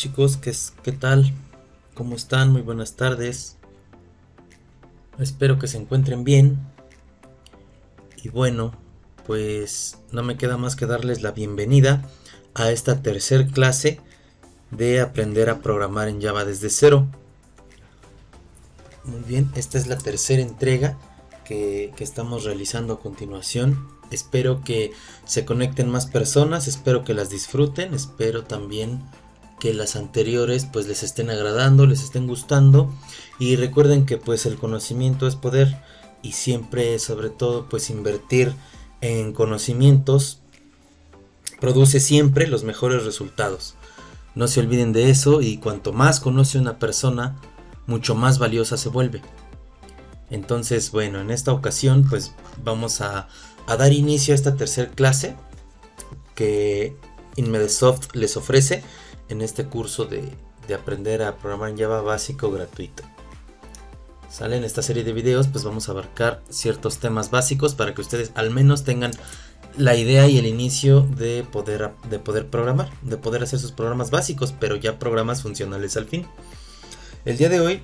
Chicos, ¿qué tal? ¿Cómo están? Muy buenas tardes. Espero que se encuentren bien. Y bueno, pues no me queda más que darles la bienvenida a esta tercer clase de aprender a programar en Java desde cero. Muy bien, esta es la tercera entrega que estamos realizando a continuación. Espero que se conecten más personas, espero que las disfruten, espero también que las anteriores pues les estén agradando, les estén gustando, y recuerden que pues el conocimiento es poder, y siempre, sobre todo, pues invertir en conocimientos produce siempre los mejores resultados. No se olviden de eso, y cuanto más conoce una persona, mucho más valiosa se vuelve. Entonces, bueno, en esta ocasión pues vamos a dar inicio a esta tercera clase que Inmedsoft les ofrece en este curso de aprender a programar en Java básico gratuito. ¿Sale? En esta serie de videos pues vamos a abarcar ciertos temas básicos para que ustedes al menos tengan la idea y el inicio de poder programar, de poder hacer sus programas básicos, pero ya programas funcionales al fin. El día de hoy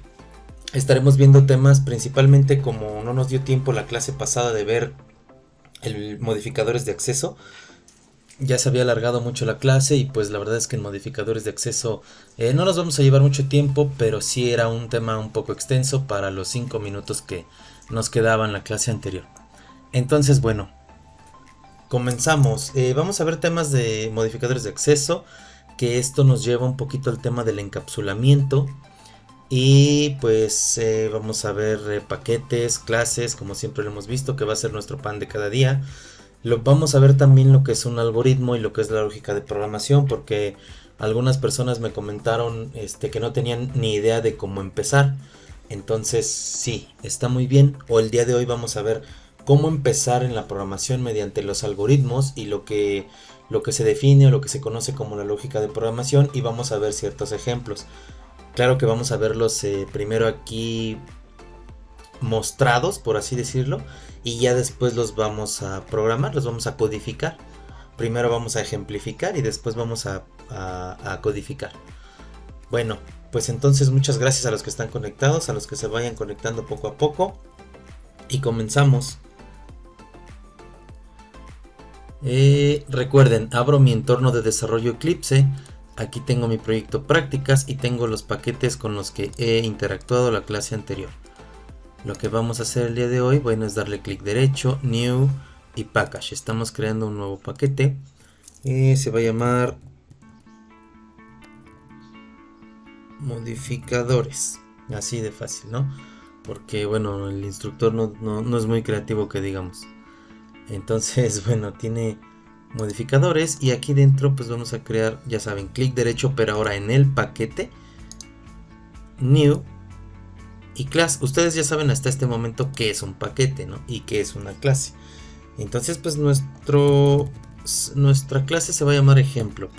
estaremos viendo temas principalmente, como no nos dio tiempo la clase pasada de ver modificadores de acceso. Ya se había alargado mucho la clase, y pues la verdad es que en modificadores de acceso no nos vamos a llevar mucho tiempo, pero sí era un tema un poco extenso para los 5 minutos que nos quedaban en la clase anterior. Entonces, bueno, comenzamos. Vamos a ver temas de modificadores de acceso, que esto nos lleva un poquito al tema del encapsulamiento. Y pues vamos a ver paquetes, clases, como siempre lo hemos visto, que va a ser nuestro pan de cada día. Vamos a ver también lo que es un algoritmo y lo que es la lógica de programación, porque algunas personas me comentaron que no tenían ni idea de cómo empezar. Entonces sí, está muy bien. O el día de hoy vamos a ver cómo empezar en la programación mediante los algoritmos y lo que se define o lo que se conoce como la lógica de programación, y vamos a ver ciertos ejemplos. Claro que vamos a verlos primero aquí mostrados, por así decirlo, y ya después los vamos a programar, los vamos a codificar. Primero vamos a ejemplificar y después vamos a codificar. Bueno, pues entonces muchas gracias a los que están conectados, a los que se vayan conectando poco a poco, y comenzamos. Recuerden, abro mi entorno de desarrollo Eclipse. Aquí tengo mi proyecto prácticas y tengo los paquetes con los que he interactuado la clase anterior. Lo que vamos a hacer el día de hoy, bueno, es darle clic derecho, New y Package. Estamos creando un nuevo paquete. Se va a llamar modificadores. Así de fácil, ¿no? Porque, bueno, el instructor no es muy creativo, que digamos. Entonces, bueno, tiene modificadores, y aquí dentro pues vamos a crear, ya saben, clic derecho, pero ahora en el paquete, New y Class. Ustedes ya saben hasta este momento qué es un paquete, ¿no? Y qué es una clase. Entonces pues nuestra clase se va a llamar ejemplo,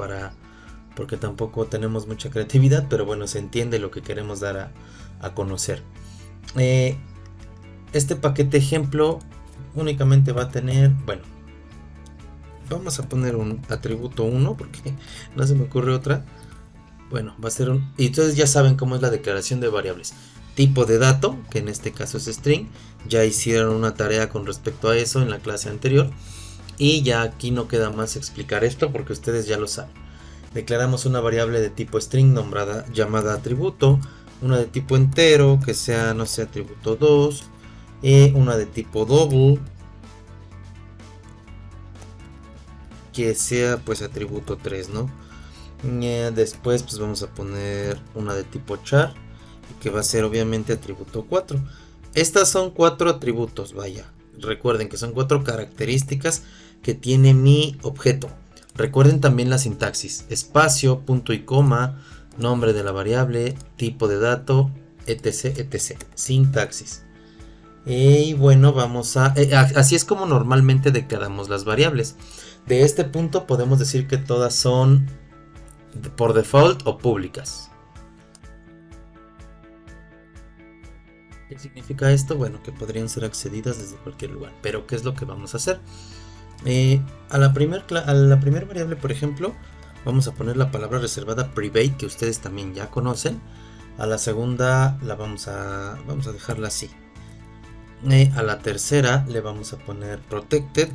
porque tampoco tenemos mucha creatividad, pero bueno, se entiende lo que queremos dar a conocer. Este paquete ejemplo únicamente va a tener, bueno, vamos a poner un atributo 1 porque no se me ocurre otra. Bueno, va a ser un... Y ustedes ya saben cómo es la declaración de variables. Tipo de dato, que en este caso es string. Ya hicieron una tarea con respecto a eso en la clase anterior. Y ya aquí no queda más explicar esto porque ustedes ya lo saben. Declaramos una variable de tipo string llamada atributo. Una de tipo entero, que sea, no sé, atributo 2. Una de tipo double, que sea pues atributo 3, ¿no? Después pues vamos a poner una de tipo char, que va a ser obviamente atributo 4. Estas son 4 atributos, vaya. Recuerden que son 4 características que tiene mi objeto. Recuerden también la sintaxis: espacio, punto y coma, nombre de la variable, tipo de dato, etc, etc. Sintaxis. Y bueno, vamos a... así es como normalmente declaramos las variables. De este punto podemos decir que todas son por default o públicas. ¿Qué significa esto? Bueno, que podrían ser accedidas desde cualquier lugar. Pero ¿qué es lo que vamos a hacer? A la primera variable, por ejemplo, Vamos a poner la palabra reservada private, que ustedes también ya conocen. A la segunda la vamos a dejarla así. A la tercera le vamos a poner protected,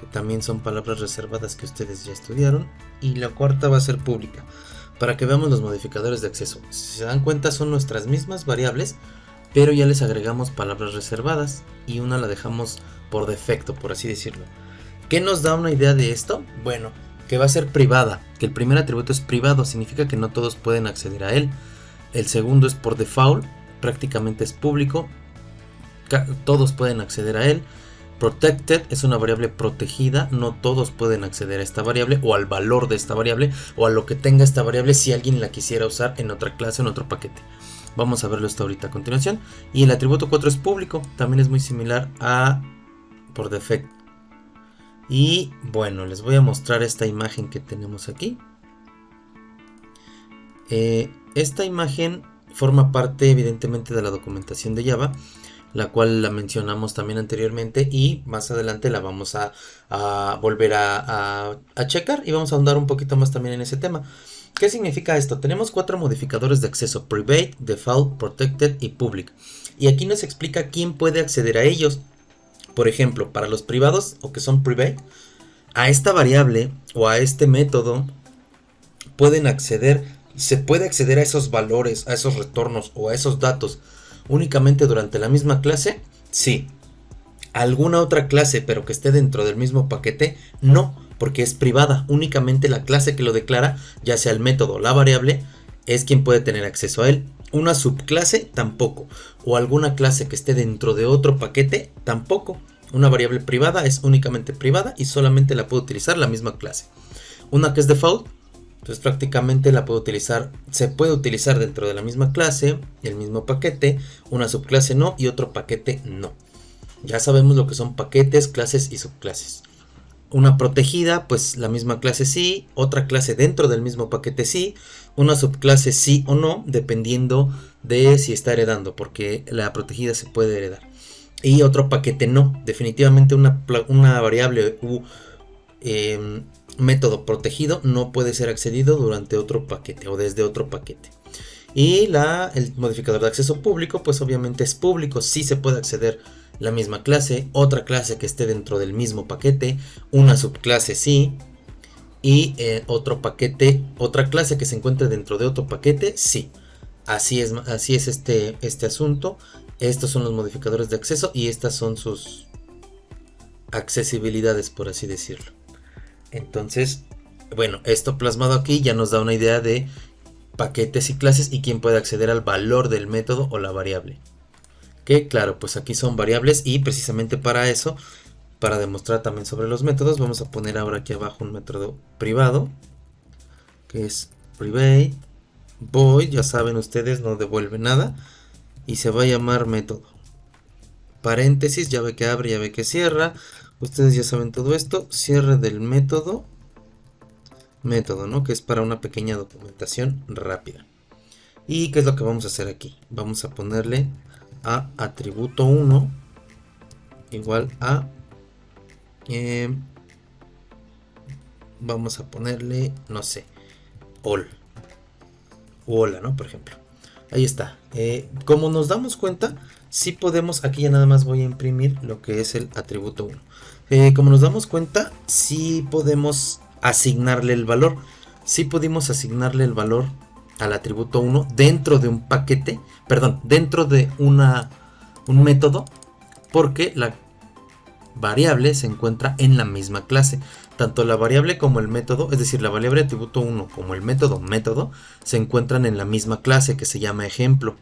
que también son palabras reservadas que ustedes ya estudiaron. Y la cuarta va a ser pública, para que veamos los modificadores de acceso. Si se dan cuenta, son nuestras mismas variables, pero ya les agregamos palabras reservadas y una la dejamos por defecto, por así decirlo. ¿Qué nos da una idea de esto? Bueno, que va a ser privada, que el primer atributo es privado, significa que no todos pueden acceder a él. El segundo es por default, prácticamente es público, todos pueden acceder a él. Protected es una variable protegida, no todos pueden acceder a esta variable o al valor de esta variable o a lo que tenga esta variable si alguien la quisiera usar en otra clase o en otro paquete. Vamos a verlo esto ahorita a continuación. Y el atributo 4 es público, también es muy similar a por defecto. Y bueno, les voy a mostrar esta imagen que tenemos aquí. Esta imagen forma parte evidentemente de la documentación de Java, la cual la mencionamos también anteriormente y más adelante la vamos a volver a checar y vamos a ahondar un poquito más también en ese tema. ¿Qué significa esto? Tenemos 4 modificadores de acceso: private, default, protected y public. Y aquí nos explica quién puede acceder a ellos. Por ejemplo, para los privados o que son private, a esta variable o a este método pueden acceder, se puede acceder a esos valores, a esos retornos o a esos datos únicamente durante la misma clase. Sí. ¿Alguna otra clase pero que esté dentro del mismo paquete? No, porque es privada. Únicamente la clase que lo declara, ya sea el método o la variable, es quien puede tener acceso a él. Una subclase tampoco, o alguna clase que esté dentro de otro paquete tampoco. Una variable privada es únicamente privada y solamente la puede utilizar la misma clase. Una que es default, pues prácticamente la puede utilizar, se puede utilizar dentro de la misma clase, el mismo paquete. Una subclase no y otro paquete no. Ya sabemos lo que son paquetes, clases y subclases. Una protegida, pues la misma clase sí, otra clase dentro del mismo paquete sí, una subclase sí o no, dependiendo de si está heredando, porque la protegida se puede heredar. Y otro paquete no, definitivamente una variable u método protegido no puede ser accedido durante otro paquete o desde otro paquete. Y el modificador de acceso público, pues obviamente es público, sí se puede acceder la misma clase, otra clase que esté dentro del mismo paquete, una subclase sí, y otro paquete, otra clase que se encuentre dentro de otro paquete sí. Así es este asunto. Estos son los modificadores de acceso y estas son sus accesibilidades, por así decirlo. Entonces, bueno, esto plasmado aquí ya nos da una idea de paquetes y clases y quién puede acceder al valor del método o la variable. Que claro, pues aquí son variables y precisamente para eso, para demostrar también sobre los métodos, vamos a poner ahora aquí abajo un método privado, que es private void, ya saben ustedes, no devuelve nada, y se va a llamar método. Paréntesis, ya ve que abre, ya ve que cierra, ustedes ya saben todo esto, cierre del método, ¿no? Que es para una pequeña documentación rápida. ¿Y qué es lo que vamos a hacer aquí? Vamos a ponerle a atributo 1 igual a vamos a ponerle, no sé, all o hola, ¿no? Por ejemplo, ahí está. Como nos damos cuenta, sí podemos, aquí ya nada más voy a imprimir lo que es el atributo 1. Como nos damos cuenta, sí podemos asignarle el valor. Sí pudimos asignarle el valor al atributo 1 dentro de un paquete, perdón, dentro de un método, porque la variable se encuentra en la misma clase. Tanto la variable como el método, es decir, la variable atributo 1 como el método, se encuentran en la misma clase que se llama ejemplo.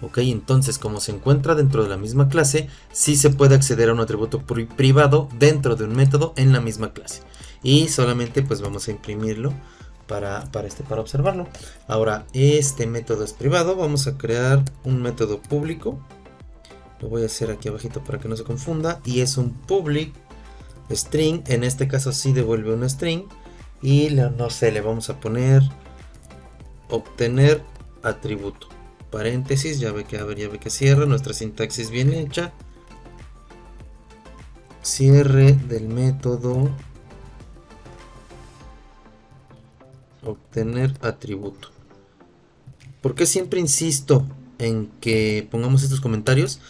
Ok, entonces como se encuentra dentro de la misma clase, sí se puede acceder a un atributo privado dentro de un método en la misma clase. Y solamente pues vamos a imprimirlo para observarlo. Ahora, este método es privado, vamos a crear un método público. Lo voy a hacer aquí abajito para que no se confunda. Y es un public string, en este caso sí devuelve un string. Y no sé, le vamos a poner obtener atributo. Paréntesis, ya ve que abre, ya ve que cierra. Nuestra sintaxis bien hecha. Cierre del método obtener atributo. ¿Por qué siempre insisto en que pongamos estos comentarios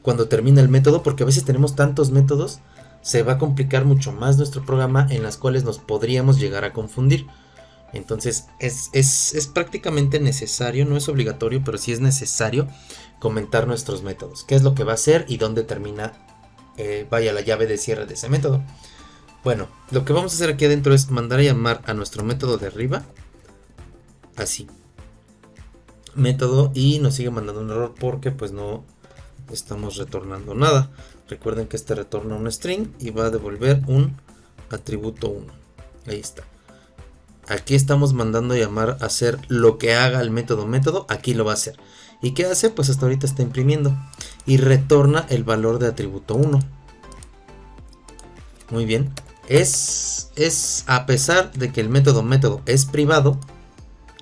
cuando termina el método? Porque a veces tenemos tantos métodos, se va a complicar mucho más nuestro programa, en las cuales nos podríamos llegar a confundir. Entonces es prácticamente necesario, no es obligatorio, pero sí es necesario comentar nuestros métodos. ¿Qué es lo que va a hacer y dónde termina la llave de cierre de ese método? Bueno, lo que vamos a hacer aquí adentro es mandar a llamar a nuestro método de arriba. Así. Método, y nos sigue mandando un error porque pues no estamos retornando nada. Recuerden que este retorna un string y va a devolver un atributo 1. Ahí está. Aquí estamos mandando a llamar a hacer lo que haga el método. Aquí lo va a hacer. ¿Y qué hace? Pues hasta ahorita está imprimiendo. Y retorna el valor de atributo 1. Muy bien. Es a pesar de que el método es privado,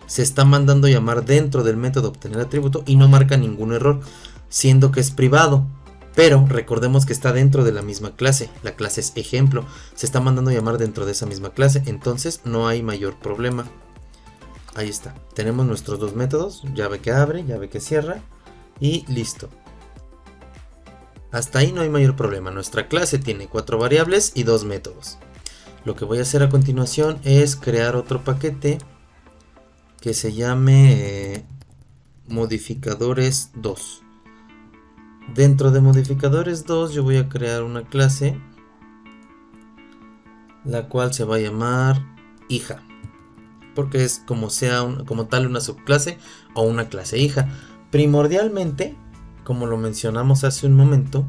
se está mandando a llamar dentro del método obtener atributo y no marca ningún error, siendo que es privado. Pero recordemos que está dentro de la misma clase. La clase es ejemplo. Se está mandando a llamar dentro de esa misma clase. Entonces no hay mayor problema. Ahí está. Tenemos nuestros dos métodos. Llave que abre, llave que cierra. Y listo. Hasta ahí no hay mayor problema. Nuestra clase tiene 4 variables y 2 métodos. Lo que voy a hacer a continuación es crear otro paquete que se llame modificadores 2. Dentro de modificadores 2 yo voy a crear una clase, la cual se va a llamar hija, porque es como tal una subclase o una clase hija. Primordialmente, como lo mencionamos hace un momento,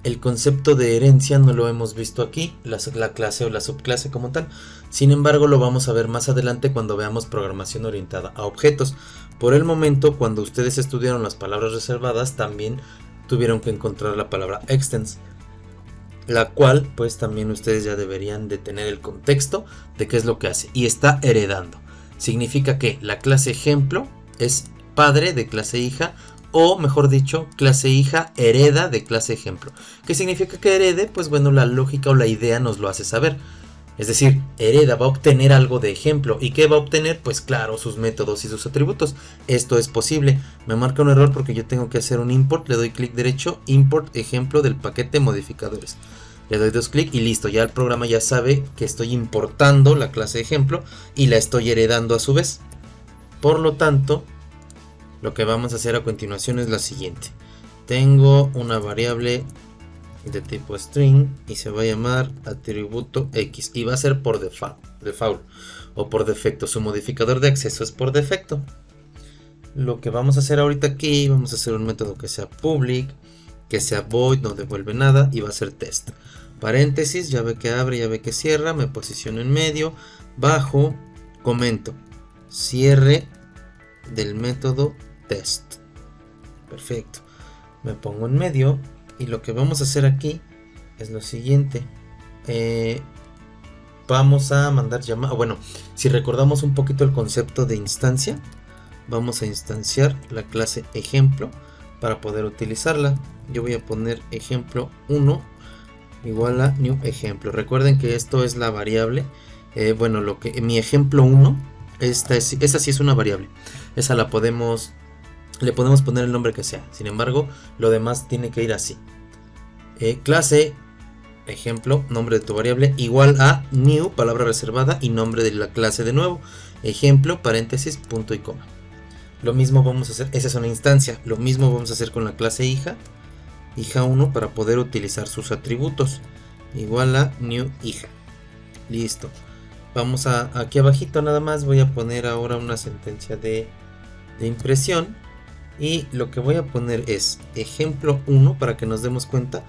el concepto de herencia no lo hemos visto aquí, la clase o la subclase como tal. Sin embargo, lo vamos a ver más adelante cuando veamos programación orientada a objetos. Por el momento, cuando ustedes estudiaron las palabras reservadas, también tuvieron que encontrar la palabra extends, la cual pues también ustedes ya deberían de tener el contexto de qué es lo que hace. Y está heredando. Significa que la clase ejemplo es padre de clase hija, o mejor dicho, clase hija hereda de clase ejemplo. ¿Qué significa que herede? Pues bueno, la lógica o la idea nos lo hace saber. Es decir, hereda, va a obtener algo de ejemplo. ¿Y qué va a obtener? Pues claro, sus métodos y sus atributos. Esto es posible. Me marca un error porque yo tengo que hacer un import. Le doy clic derecho, import ejemplo del paquete modificadores. Le doy 2 clics y listo. Ya el programa ya sabe que estoy importando la clase ejemplo y la estoy heredando a su vez. Por lo tanto, lo que vamos a hacer a continuación es la siguiente. Tengo una variable de tipo string y se va a llamar atributo x y va a ser por default o por defecto. Su modificador de acceso es por defecto. Lo que vamos a hacer ahorita aquí, vamos a hacer un método que sea public, que sea void, no devuelve nada, y va a ser test. Paréntesis, llave que abre, llave que cierra, me posiciono en medio, bajo, comento, cierre del método test. Perfecto. Me pongo en medio y lo que vamos a hacer aquí es lo siguiente. Vamos a mandar llamada. Bueno, si recordamos un poquito el concepto de instancia, vamos a instanciar la clase ejemplo para poder utilizarla. Yo voy a poner ejemplo 1 igual a new ejemplo. Recuerden que esto es la variable. Bueno, mi ejemplo 1, esa sí es una variable. Esa le podemos poner el nombre que sea. Sin embargo, lo demás tiene que ir así. Clase ejemplo, nombre de tu variable, igual a new, palabra reservada, y nombre de la clase de nuevo. Ejemplo, paréntesis, punto y coma. Lo mismo vamos a hacer, esa es una instancia. Lo mismo vamos a hacer con la clase hija 1 para poder utilizar sus atributos. Igual a new hija. Listo. Vamos aquí abajito nada más voy a poner ahora una sentencia de impresión. Y lo que voy a poner es ejemplo 1 para que nos demos cuenta.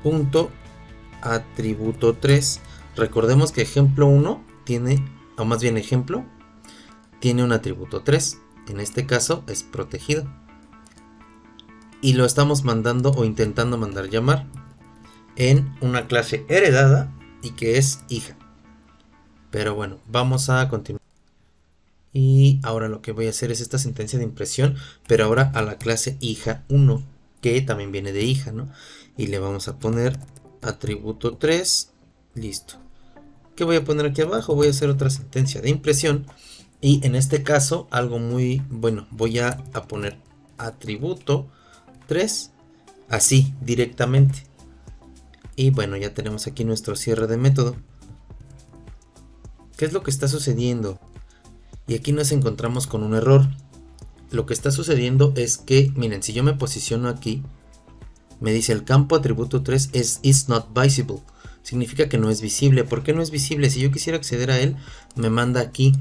Punto atributo 3. Recordemos que ejemplo 1 tiene, o más bien ejemplo, tiene un atributo 3. En este caso es protegido. Y lo estamos mandando o intentando mandar llamar en una clase heredada y que es hija. Pero bueno, vamos a continuar. Y ahora lo que voy a hacer es esta sentencia de impresión, pero ahora a la clase hija 1, que también viene de hija, ¿no? Y le vamos a poner atributo 3, listo. ¿Qué voy a poner aquí abajo? Voy a hacer otra sentencia de impresión. Y en este caso, algo muy bueno, voy a poner atributo 3, así directamente. Y bueno, ya tenemos aquí nuestro cierre de método. ¿Qué es lo que está sucediendo? Y aquí nos encontramos con un error. Lo que está sucediendo es que, miren, si yo me posiciono aquí, me dice el campo atributo 3 is not visible. Significa que no es visible. ¿Por qué no es visible? Si yo quisiera acceder a él, me manda aquí.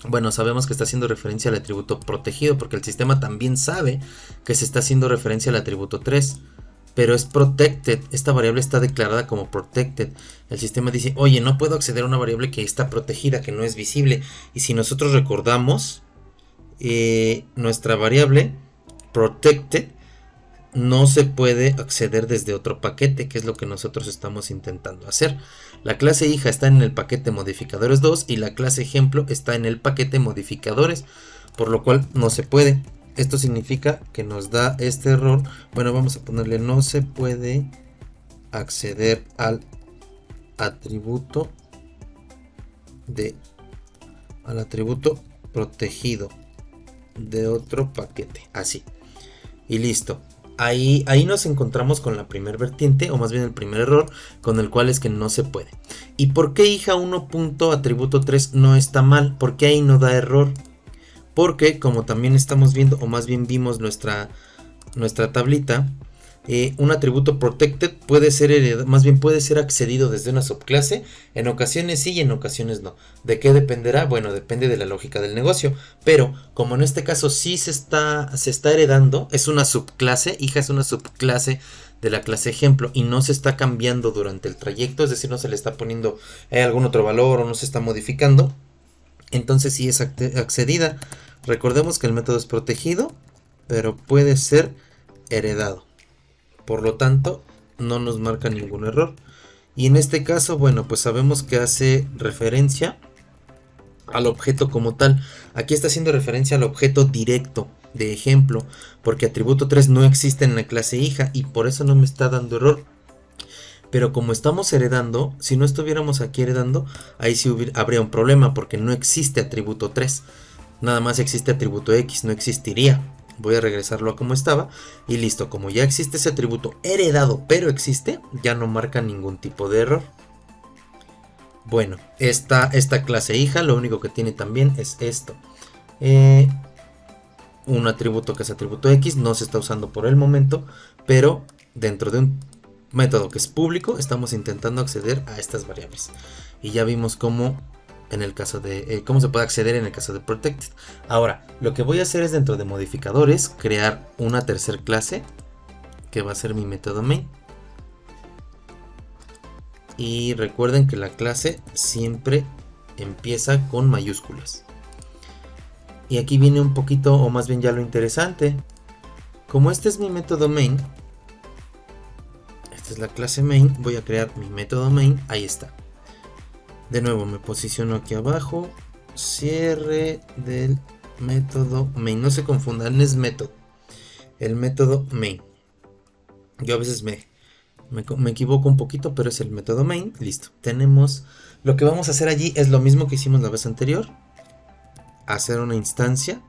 Bueno, sabemos que está haciendo referencia al atributo protegido, porque el sistema también sabe que se está haciendo referencia al atributo 3. Pero es protected, esta variable está declarada como protected. El sistema dice, oye, no puedo acceder a una variable que está protegida, que no es visible. Y si nosotros recordamos, nuestra variable protected no se puede acceder desde otro paquete, que es lo que nosotros estamos intentando hacer. La clase hija está en el paquete modificadores 2 y la clase ejemplo está en el paquete modificadores, por lo cual no se puede. Esto significa que nos da este error. Bueno, vamos a ponerle no se puede acceder al atributo protegido de otro paquete, así. Y listo. Ahí nos encontramos con la primer vertiente, o más bien el primer error, con el cual es que no se puede. ¿Y por qué hija 1.atributo 3 no está mal? ¿Por qué ahí no da error? Porque como también estamos viendo, o más bien vimos nuestra tablita, un atributo protected puede ser heredado, más bien puede ser accedido desde una subclase. En ocasiones sí y en ocasiones no. ¿De qué dependerá? Bueno, depende de la lógica del negocio. Pero como en este caso sí se está heredando, es una subclase, hija es una subclase de la clase ejemplo y no se está cambiando durante el trayecto, es decir, no se le está poniendo algún otro valor o no se está modificando. Entonces sí es accedida. Recordemos que el método es protegido, pero puede ser heredado. Por lo tanto, no nos marca ningún error. Y en este caso, bueno, pues sabemos que hace referencia al objeto como tal. Aquí está haciendo referencia al objeto directo de ejemplo, porque atributo 3 no existe en la clase hija y por eso no me está dando error. Pero como estamos heredando, si no estuviéramos aquí heredando, ahí sí habría un problema porque no existe atributo 3. Nada más existe atributo X, no existiría. Voy a regresarlo a como estaba y listo. Como ya existe ese atributo heredado, pero existe, ya no marca ningún tipo de error. Bueno, esta clase hija lo único que tiene también es esto. Un atributo que es atributo X no se está usando por el momento, pero dentro de un método que es público estamos intentando acceder a estas variables. Y ya vimos cómo en el caso de cómo se puede acceder en el caso de protected. Ahora, lo que voy a hacer es dentro de modificadores crear una tercer clase que va a ser mi método main. Y recuerden que la clase siempre empieza con mayúsculas. Y aquí viene un poquito, o más bien ya lo interesante. Como este es mi método main, esta es la clase main, voy a crear mi método main, ahí está. De nuevo me posiciono aquí abajo, cierre del método main, no se confundan, es método, el método main. Yo a veces me equivoco un poquito, pero es el método main, listo. Tenemos, lo que vamos a hacer allí es lo mismo que hicimos la vez anterior, hacer una instancia,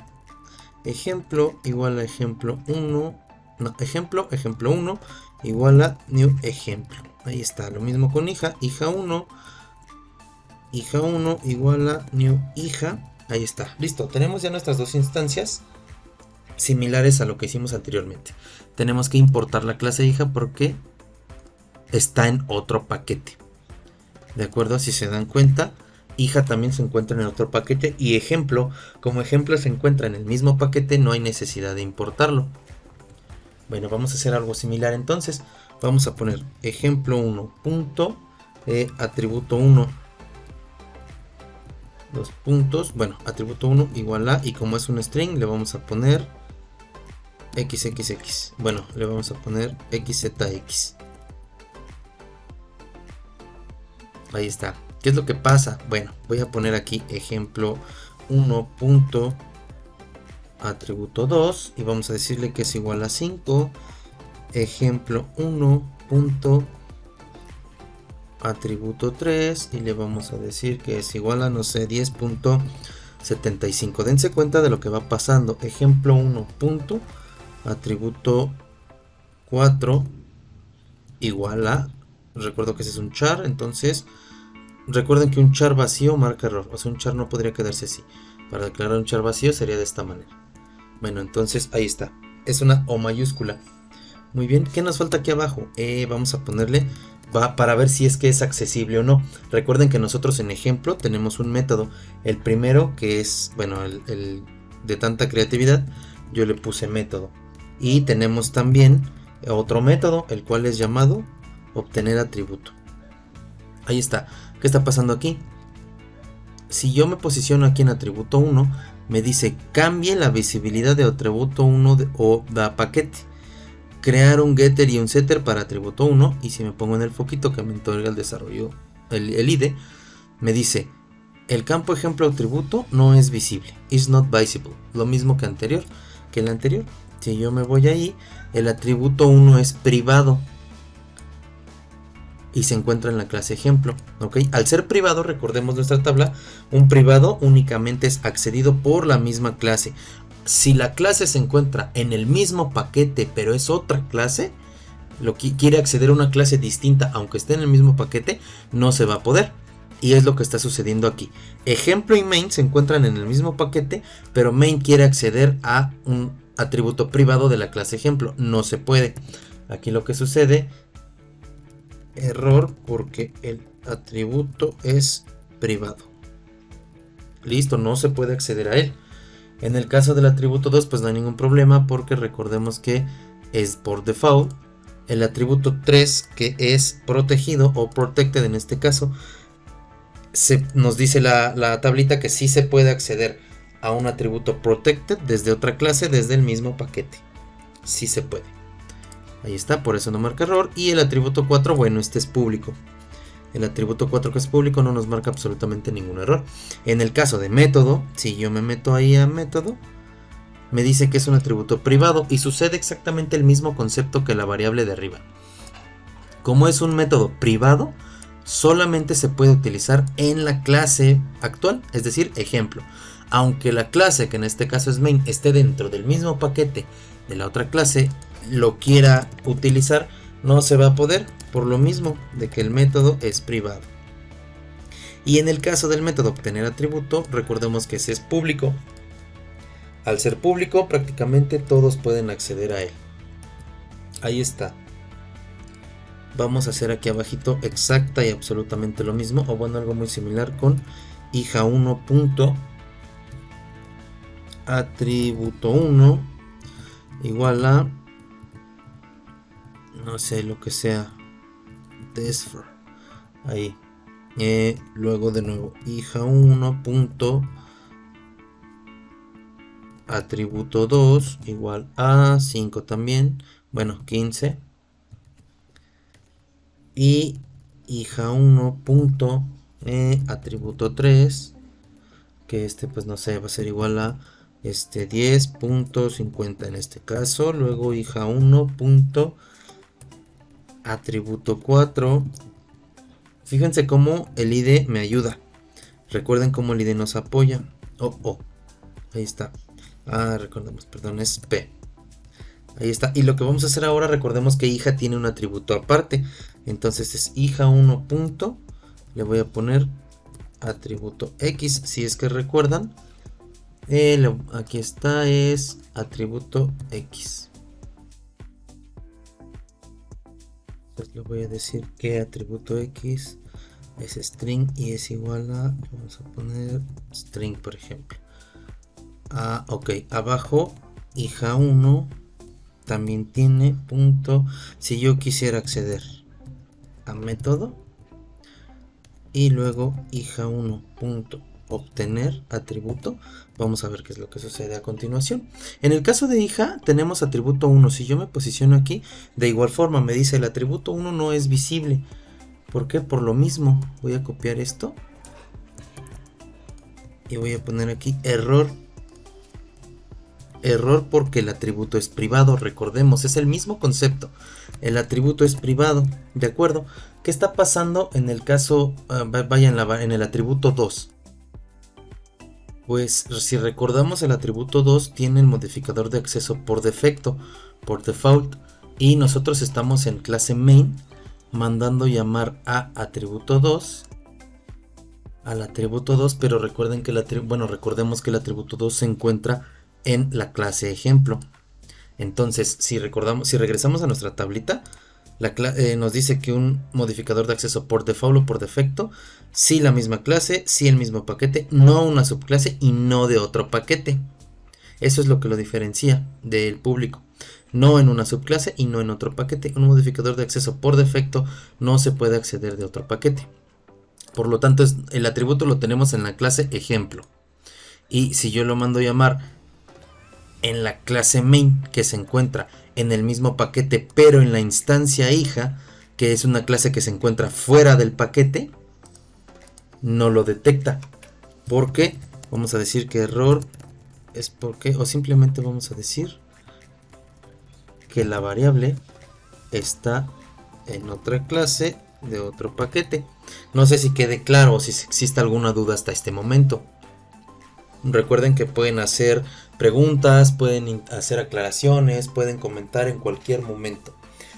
ejemplo igual a ejemplo 1, no, ejemplo 1 igual a new ejemplo. Ahí está, lo mismo con hija 1. Hija 1 igual a new hija. Ahí está, listo. Tenemos ya nuestras dos instancias similares a lo que hicimos anteriormente. Tenemos que importar la clase hija porque está en otro paquete. De acuerdo, si se dan cuenta, hija también se encuentra en otro paquete y ejemplo, como ejemplo se encuentra en el mismo paquete, no hay necesidad de importarlo. Bueno, vamos a hacer algo similar entonces. Vamos a poner ejemplo 1 punto atributo 1 dos puntos, bueno, atributo 1 igual a, y como es un string le vamos a poner xxx, bueno, le vamos a poner xzx. Ahí está. ¿Qué es lo que pasa? Bueno, voy a poner aquí ejemplo 1 punto atributo 2 y vamos a decirle que es igual a 5. Ejemplo 1 punto atributo 3 y le vamos a decir que es igual a, no sé, 10.75. Dense cuenta de lo que va pasando. Ejemplo 1 punto atributo 4 igual a, recuerdo que ese es un char, entonces recuerden que un char vacío marca error, o sea, un char no podría quedarse así. Para declarar un char vacío sería de esta manera. Bueno, entonces ahí está, es una O mayúscula. Muy bien, ¿qué nos falta aquí abajo? Vamos a ponerle para ver si es que es accesible o no. Recuerden que nosotros en ejemplo tenemos un método. El primero, que es, bueno, el de tanta creatividad, yo le puse método. Y tenemos también otro método, el cual es llamado obtener atributo. Ahí está. ¿Qué está pasando aquí? Si yo me posiciono aquí en atributo 1, me dice cambie la visibilidad de atributo 1 o da paquete. Crear un getter y un setter para atributo 1, y si me pongo en el foquito que me otorga el desarrollo, el IDE, me dice el campo ejemplo atributo no es visible, is not visible, lo mismo que el anterior. Si yo me voy ahí, el atributo 1 es privado y se encuentra en la clase ejemplo, ¿ok? Al ser privado, recordemos nuestra tabla, un privado únicamente es accedido por la misma clase. Si la clase se encuentra en el mismo paquete, pero es otra clase, quiere acceder a una clase distinta, aunque esté en el mismo paquete, no se va a poder. Y es lo que está sucediendo aquí. Ejemplo y main se encuentran en el mismo paquete, pero main quiere acceder a un atributo privado de la clase ejemplo. No se puede. Aquí lo que sucede, error porque el atributo es privado. Listo, no se puede acceder a él. En el caso del atributo 2, pues no hay ningún problema, porque recordemos que es por default. El atributo 3, que es protegido o protected en este caso, nos dice la tablita que sí se puede acceder a un atributo protected desde otra clase, desde el mismo paquete. Sí se puede. Ahí está, por eso no marca error. Y el atributo 4, bueno, este es público. El atributo 4 que es público no nos marca absolutamente ningún error. En el caso de método, si yo me meto ahí a método, me dice que es un atributo privado y sucede exactamente el mismo concepto que la variable de arriba. Como es un método privado, solamente se puede utilizar en la clase actual, es decir, ejemplo. Aunque la clase, que en este caso es main, esté dentro del mismo paquete de la otra clase, lo quiera utilizar, no se va a poder, por lo mismo de que el método es privado. Y en el caso del método obtener atributo, recordemos que ese es público. Al ser público, prácticamente todos pueden acceder a él. Ahí está. Vamos a hacer aquí abajito exacta y absolutamente lo mismo, o bueno, algo muy similar con hija1 punto atributo 1 igual a, no sé, lo que sea, desfer. Ahí. Luego de nuevo hija1 punto atributo 2 igual a 5 también, bueno, 15. Y hija1 punto atributo 3, que pues no sé, va a ser igual a 10.50 en este caso. Luego hija1 punto atributo 4. Fíjense cómo el IDE me ayuda. Recuerden cómo el IDE nos apoya. Ahí está. Recordemos, perdón, es P. Ahí está. Y lo que vamos a hacer ahora, recordemos que hija tiene un atributo aparte. Entonces es hija1 punto. Le voy a poner atributo X, si es que recuerdan. Aquí está, es atributo X. Entonces le voy a decir que atributo X es string y es igual a, vamos a poner string, por ejemplo. Ok, abajo hija1 también tiene punto. Si yo quisiera acceder a método y luego hija1 punto obtener atributo, vamos a ver qué es lo que sucede a continuación. En el caso de hija tenemos atributo 1. Si yo me posiciono aquí, de igual forma me dice el atributo 1 no es visible. ¿Por qué? Por lo mismo. Voy a copiar esto y voy a poner aquí error Error porque el atributo es privado, recordemos, es el mismo concepto. El atributo es privado, ¿de acuerdo? ¿Qué está pasando en el caso, en el atributo 2? Pues si recordamos, el atributo 2 tiene el modificador de acceso por defecto, por default, y nosotros estamos en clase main mandando llamar a atributo 2 al atributo 2, pero recuerden que recordemos que el atributo 2 se encuentra en la clase ejemplo. Entonces, si regresamos a nuestra tablita, nos dice que un modificador de acceso por default o por defecto, sí la misma clase, sí el mismo paquete, no una subclase y no de otro paquete. Eso es lo que lo diferencia del público. No en una subclase y no en otro paquete. Un modificador de acceso por defecto no se puede acceder de otro paquete. Por lo tanto, el atributo lo tenemos en la clase ejemplo. Y si yo lo mando llamar en la clase main, que se encuentra en el mismo paquete, pero en la instancia hija, que es una clase que se encuentra fuera del paquete, no lo detecta. ¿Por qué? Vamos a decir que error es porque, o simplemente vamos a decir que la variable está en otra clase de otro paquete. No sé si quede claro o si existe alguna duda hasta este momento. Recuerden que pueden hacer preguntas, pueden hacer aclaraciones, pueden comentar en cualquier momento.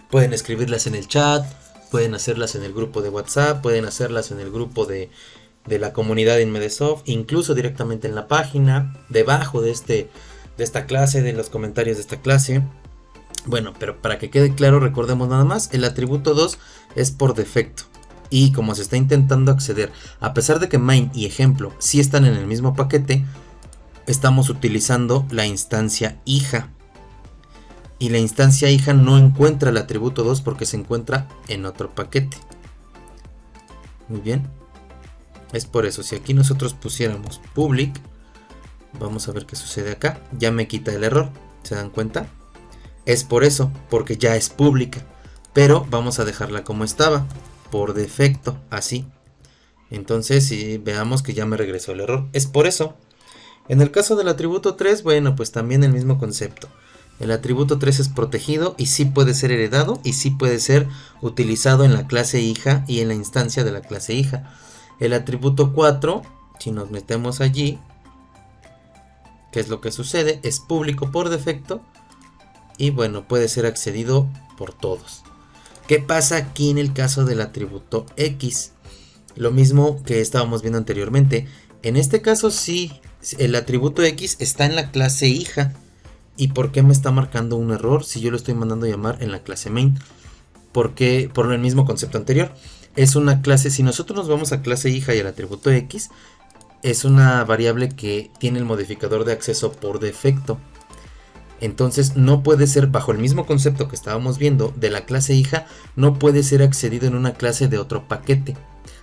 Pueden escribirlas en el chat, pueden hacerlas en el grupo de WhatsApp, pueden hacerlas en el grupo de la comunidad de Inmedesoft, incluso directamente en la página, debajo de esta clase, de los comentarios de esta clase. Bueno, pero para que quede claro, recordemos nada más, el atributo 2 es por defecto. Y como se está intentando acceder, a pesar de que main y ejemplo sí están en el mismo paquete, estamos utilizando la instancia hija. Y la instancia hija no encuentra el atributo 2 porque se encuentra en otro paquete. Muy bien. Es por eso, si aquí nosotros pusiéramos public, vamos a ver qué sucede acá. Ya me quita el error, ¿se dan cuenta? Es por eso, porque ya es pública. Pero vamos a dejarla como estaba, por defecto, así. Entonces, si veamos que ya me regresó el error, es por eso. En el caso del atributo 3, bueno, pues también el mismo concepto. El atributo 3 es protegido y sí puede ser heredado y sí puede ser utilizado en la clase hija y en la instancia de la clase hija. El atributo 4, si nos metemos allí, ¿qué es lo que sucede? Es público por defecto y bueno, puede ser accedido por todos. ¿Qué pasa aquí en el caso del atributo X? Lo mismo que estábamos viendo anteriormente. En este caso sí, el atributo X está en la clase hija. ¿Y por qué me está marcando un error si yo lo estoy mandando llamar en la clase main? Porque por el mismo concepto anterior. Es una clase, si nosotros nos vamos a clase hija y al atributo X, es una variable que tiene el modificador de acceso por defecto. Entonces no puede ser, bajo el mismo concepto que estábamos viendo de la clase hija, no puede ser accedido en una clase de otro paquete,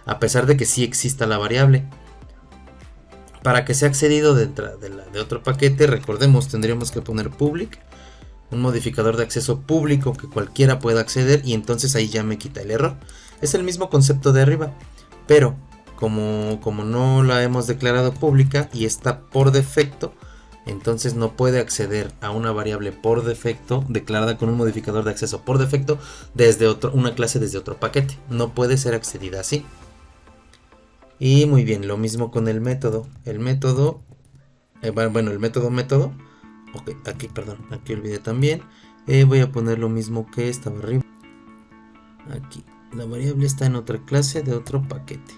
a pesar de que sí exista la variable. Para que sea accedido de otro paquete, recordemos, tendríamos que poner public, un modificador de acceso público que cualquiera pueda acceder, y entonces ahí ya me quita el error. Es el mismo concepto de arriba, pero como no la hemos declarado pública y está por defecto, entonces no puede acceder a una variable por defecto declarada con un modificador de acceso por defecto desde una clase desde otro paquete. No puede ser accedida así. Y muy bien, lo mismo con el método. El método, el método. Ok, aquí olvidé también. Voy a poner lo mismo que estaba arriba. Aquí, la variable está en otra clase de otro paquete.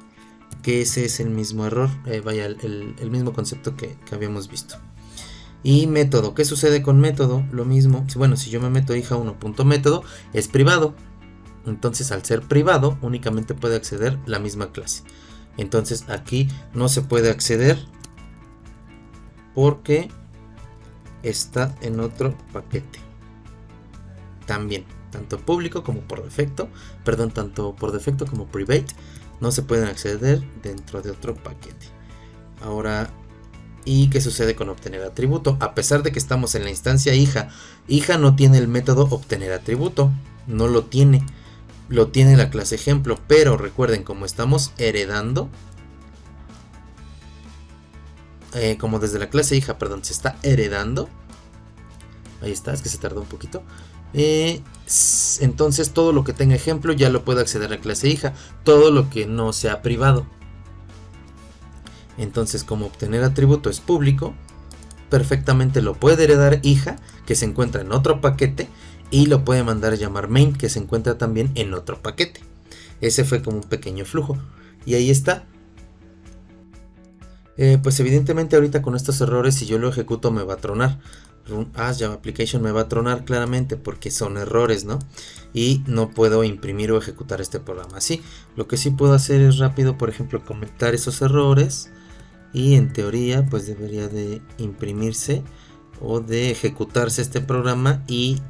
Que ese es el mismo error, el mismo concepto que habíamos visto. Y método, ¿qué sucede con método? Lo mismo, bueno, si yo me meto hija1.método, es privado. Entonces al ser privado, únicamente puede acceder la misma clase. Entonces aquí no se puede acceder porque está en otro paquete. También, tanto público como por defecto, tanto por defecto como private, no se pueden acceder dentro de otro paquete. Ahora, ¿y qué sucede con obtener atributo? A pesar de que estamos en la instancia hija no tiene el método obtener atributo, no lo tiene. Lo tiene la clase ejemplo, pero recuerden, como estamos heredando, como desde la clase hija, se está heredando, Ahí está, es que se tardó un poquito. Entonces todo lo que tenga ejemplo ya lo puede acceder a clase hija. Todo lo que no sea privado. Entonces, como obtener atributo es público, perfectamente lo puede heredar hija, que se encuentra en otro paquete, y lo puede mandar a llamar main, que se encuentra también en otro paquete. Ese fue como un pequeño flujo. Y ahí está. Pues evidentemente ahorita con estos errores, si yo lo ejecuto me va a tronar. Run as Java Application me va a tronar claramente porque son errores, ¿no? Y no puedo imprimir o ejecutar este programa así. Lo que sí puedo hacer es rápido, por ejemplo, comentar esos errores. Y en teoría pues debería de imprimirse o de ejecutarse este programa. Y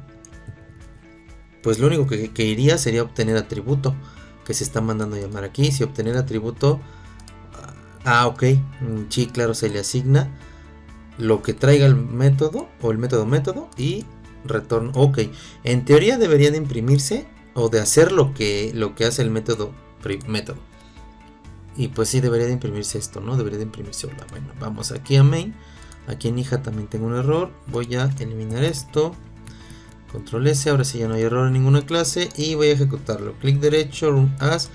pues lo único que iría sería obtener atributo, que se está mandando a llamar aquí. Si obtener atributo... ok, sí, claro, se le asigna lo que traiga el método o el método y retorno. Ok, en teoría debería de imprimirse o de hacer lo que hace el método. Y pues sí, debería de imprimirse esto, ¿no? Debería de imprimirse hola. Bueno, vamos aquí a main. Aquí en hija también tengo un error. Voy a eliminar esto. Control S, ahora sí ya no hay error en ninguna clase. Y voy a ejecutarlo. Clic derecho, run as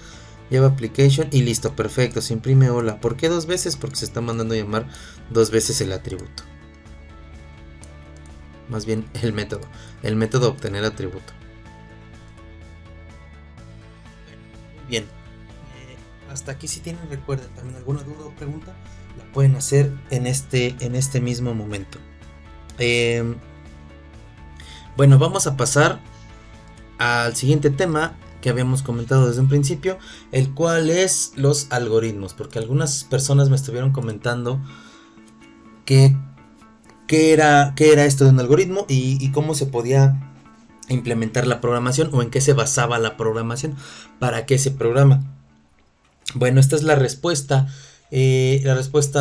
Java Application y listo, perfecto, se imprime hola. ¿Por qué dos veces? Porque se está mandando a llamar dos veces el atributo. Más bien el método obtener atributo. Bien, hasta aquí si tienen, recuerden, también alguna duda o pregunta, la pueden hacer en este mismo momento. Bueno, vamos a pasar al siguiente tema que habíamos comentado desde un principio, el cual es los algoritmos, porque algunas personas me estuvieron comentando qué era esto de un algoritmo y cómo se podía implementar la programación o en qué se basaba la programación, para qué se programa. Bueno, esta es la respuesta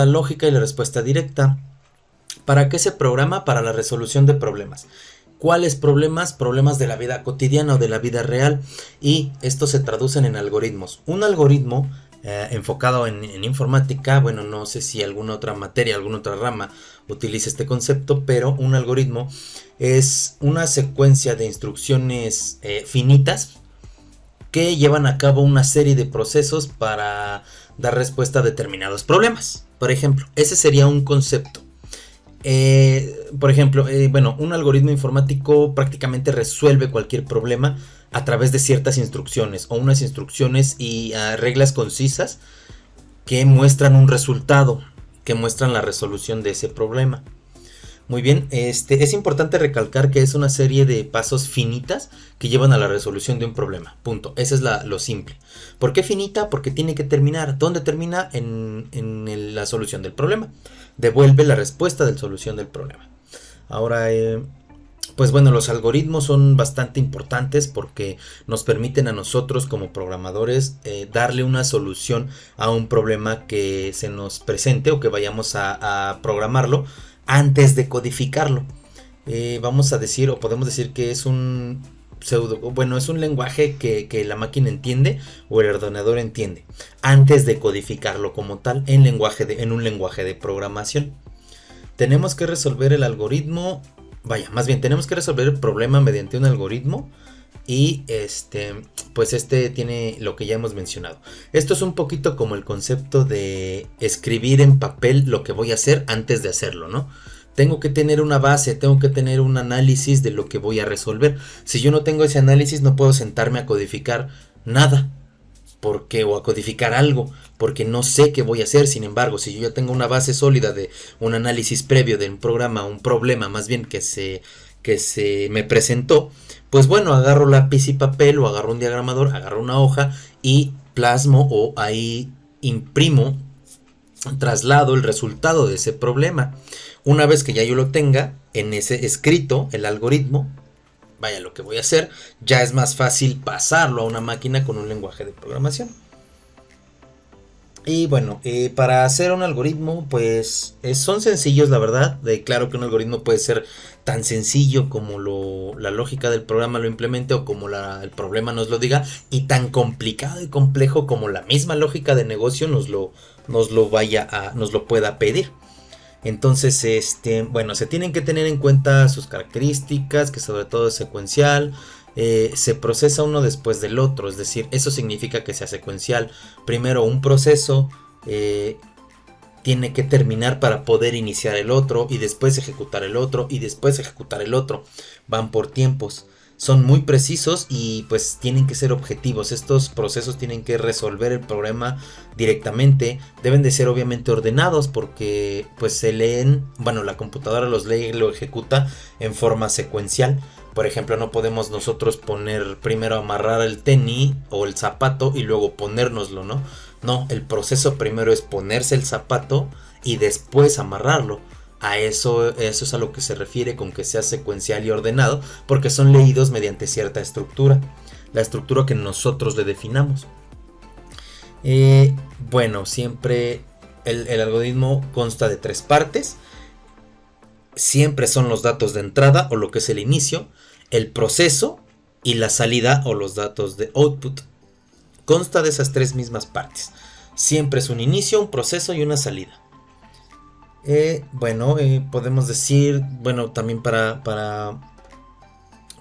lógica y la respuesta directa. ¿Para qué se programa? Para la resolución de problemas. ¿Cuáles problemas? Problemas de la vida cotidiana o de la vida real, y estos se traducen en algoritmos. Un algoritmo enfocado en informática, bueno, no sé si alguna otra materia, alguna otra rama utiliza este concepto, pero un algoritmo es una secuencia de instrucciones finitas que llevan a cabo una serie de procesos para dar respuesta a determinados problemas. Por ejemplo, ese sería un concepto. Por ejemplo, un algoritmo informático prácticamente resuelve cualquier problema a través de ciertas instrucciones o unas instrucciones y reglas concisas que muestran un resultado, que muestran la resolución de ese problema. Muy bien, es importante recalcar que es una serie de pasos finitas que llevan a la resolución de un problema. Punto. Ese es lo simple. ¿Por qué finita? Porque tiene que terminar. ¿Dónde termina? En la solución del problema. Devuelve la respuesta de la solución del problema. Ahora, pues bueno, los algoritmos son bastante importantes porque nos permiten a nosotros como programadores darle una solución a un problema que se nos presente o que vayamos a programarlo antes de codificarlo. Vamos a decir, o podemos decir que es un es un lenguaje que la máquina entiende o el ordenador entiende antes de codificarlo como tal en un lenguaje de programación. Tenemos que resolver el algoritmo, tenemos que resolver el problema mediante un algoritmo. Y pues tiene lo que ya hemos mencionado. Esto es un poquito como el concepto de escribir en papel lo que voy a hacer antes de hacerlo, ¿no? Tengo que tener una base, tengo que tener un análisis de lo que voy a resolver. Si yo no tengo ese análisis, no puedo sentarme a codificar nada. O a codificar algo, porque no sé qué voy a hacer. Sin embargo, si yo ya tengo una base sólida de un análisis previo de un problema más bien que se me presentó, pues bueno, agarro lápiz y papel o agarro un diagramador, agarro una hoja y plasmo o ahí imprimo, traslado el resultado de ese problema. Una vez que ya yo lo tenga en ese escrito, el algoritmo, lo que voy a hacer, ya es más fácil pasarlo a una máquina con un lenguaje de programación. Y bueno, para hacer un algoritmo, pues son sencillos, la verdad. Claro que un algoritmo puede ser tan sencillo como la lógica del programa lo implemente o como el problema nos lo diga, y tan complicado y complejo como la misma lógica de negocio nos lo pueda pedir. Entonces, bueno, se tienen que tener en cuenta sus características, que sobre todo es secuencial. Se procesa uno después del otro, es decir, eso significa que sea secuencial. Primero un proceso tiene que terminar para poder iniciar el otro, y después ejecutar el otro, y después ejecutar el otro. Van por tiempos. Son muy precisos y pues tienen que ser objetivos. Estos procesos tienen que resolver el problema directamente. Deben de ser obviamente ordenados porque pues se leen, bueno, la computadora los lee y lo ejecuta en forma secuencial. Por ejemplo, no podemos nosotros poner primero amarrar el tenis o el zapato y luego ponérnoslo, ¿no? No, el proceso primero es ponerse el zapato y después amarrarlo. A eso es a lo que se refiere con que sea secuencial y ordenado, porque son leídos mediante cierta estructura, la estructura que nosotros le definamos. Bueno, siempre el algoritmo consta de 3 partes. Siempre son los datos de entrada o lo que es el inicio, el proceso y la salida o los datos de output. Consta de esas 3 mismas partes. Siempre es un inicio, un proceso y una salida. Bueno, podemos decir, bueno, también para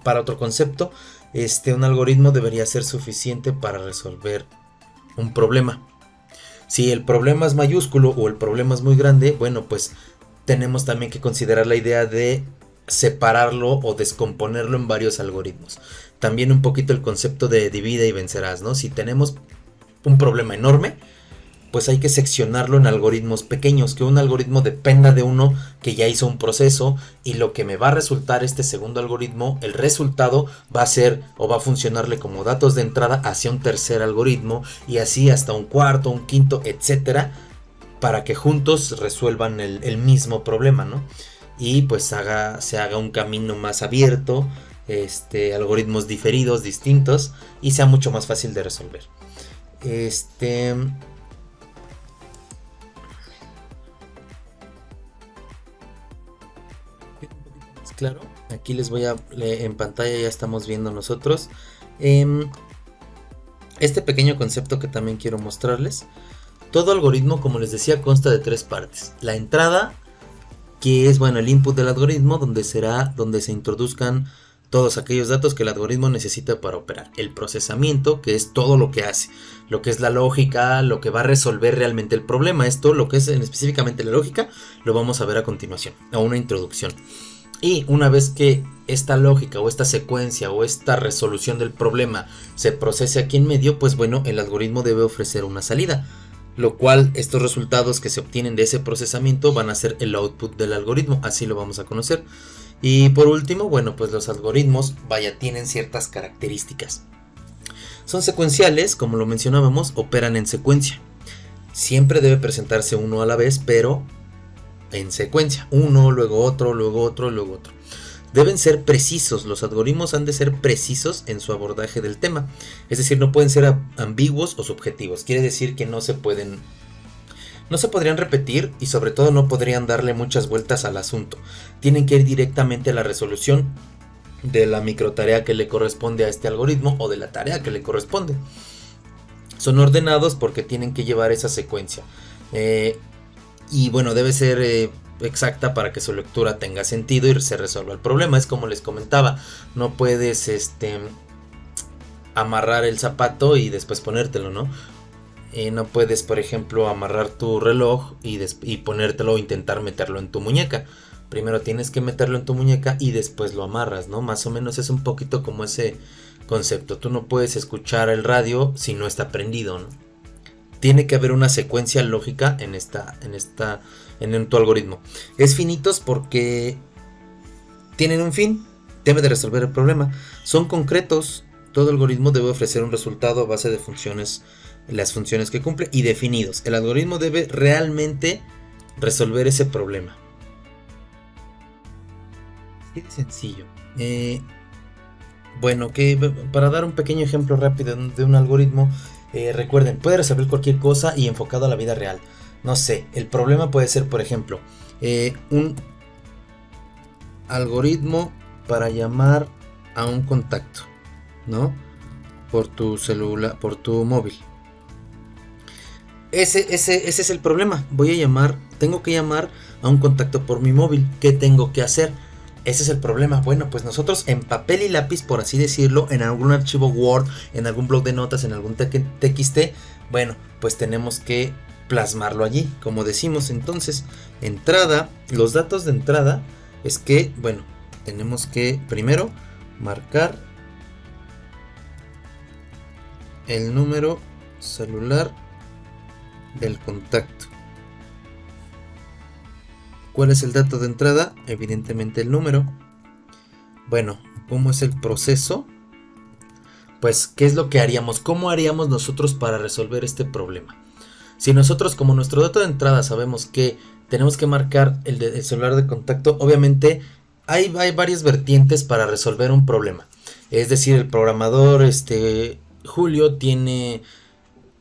otro concepto, un algoritmo debería ser suficiente para resolver un problema. Si el problema es mayúsculo o el problema es muy grande, bueno, pues tenemos también que considerar la idea de separarlo o descomponerlo en varios algoritmos. También un poquito el concepto de divide y vencerás, ¿no? Si tenemos un problema enorme, pues hay que seccionarlo en algoritmos pequeños, que un algoritmo dependa de uno que ya hizo un proceso, y lo que me va a resultar este segundo algoritmo, el resultado va a ser o va a funcionarle como datos de entrada hacia un tercer algoritmo, y así hasta un cuarto, un quinto, etcétera, para que juntos resuelvan el mismo problema, ¿no? Y pues se haga un camino más abierto, algoritmos diferidos, distintos, y sea mucho más fácil de resolver. Claro, aquí les voy a leer en pantalla, ya estamos viendo nosotros este pequeño concepto que también quiero mostrarles. Todo algoritmo, como les decía, consta de 3 partes. La entrada, que es, bueno, el input del algoritmo, donde se introduzcan todos aquellos datos que el algoritmo necesita para operar. El procesamiento, que es todo lo que hace, lo que es la lógica, lo que va a resolver realmente el problema. Esto, lo que es específicamente la lógica, lo vamos a ver a continuación, a una introducción. Y una vez que esta lógica o esta secuencia o esta resolución del problema se procese aquí en medio, pues bueno, el algoritmo debe ofrecer una salida, lo cual estos resultados que se obtienen de ese procesamiento van a ser el output del algoritmo, así lo vamos a conocer. Y por último, bueno, pues los algoritmos, tienen ciertas características. Son secuenciales, como lo mencionábamos, operan en secuencia. Siempre debe presentarse uno a la vez, pero en secuencia, uno, luego otro, luego otro, luego otro. Deben ser precisos, los algoritmos han de ser precisos en su abordaje del tema, es decir, no pueden ser ambiguos o subjetivos. Quiere decir que no se podrían repetir, y sobre todo no podrían darle muchas vueltas al asunto. Tienen que ir directamente a la resolución de la microtarea que le corresponde a este algoritmo o de la tarea que le corresponde. Son ordenados porque tienen que llevar esa secuencia. Y bueno, debe ser exacta para que su lectura tenga sentido y se resuelva el problema. Es como les comentaba, no puedes amarrar el zapato y después ponértelo, ¿no? No puedes, por ejemplo, amarrar tu reloj y ponértelo o intentar meterlo en tu muñeca. Primero tienes que meterlo en tu muñeca y después lo amarras, ¿no? Más o menos es un poquito como ese concepto. Tú no puedes escuchar el radio si no está prendido, ¿no? Tiene que haber una secuencia lógica en tu algoritmo. Es finitos porque tienen un fin, debe de resolver el problema. Son concretos, todo algoritmo debe ofrecer un resultado a base de funciones, las funciones que cumple, y definidos. El algoritmo debe realmente resolver ese problema. Qué sencillo. Bueno, para dar un pequeño ejemplo rápido de un algoritmo, recuerden, puede resolver cualquier cosa y enfocado a la vida real. No sé, el problema puede ser, por ejemplo, un algoritmo para llamar a un contacto, ¿no? Por tu celular, por tu móvil. ese es el problema. Tengo que llamar a un contacto por mi móvil. ¿Qué tengo que hacer? Ese es el problema. Bueno, pues nosotros en papel y lápiz, por así decirlo, en algún archivo Word, en algún blog de notas, en algún TXT, bueno, pues tenemos que plasmarlo allí, como decimos. Entonces, los datos de entrada es que, bueno, tenemos que primero marcar el número celular del contacto. ¿Cuál es el dato de entrada? Evidentemente el número. Bueno, ¿cómo es el proceso? Pues, ¿qué es lo que haríamos? ¿Cómo haríamos nosotros para resolver este problema? Si nosotros, como nuestro dato de entrada, sabemos que tenemos que marcar el celular de contacto, obviamente hay varias vertientes para resolver un problema. Es decir, el programador Julio tiene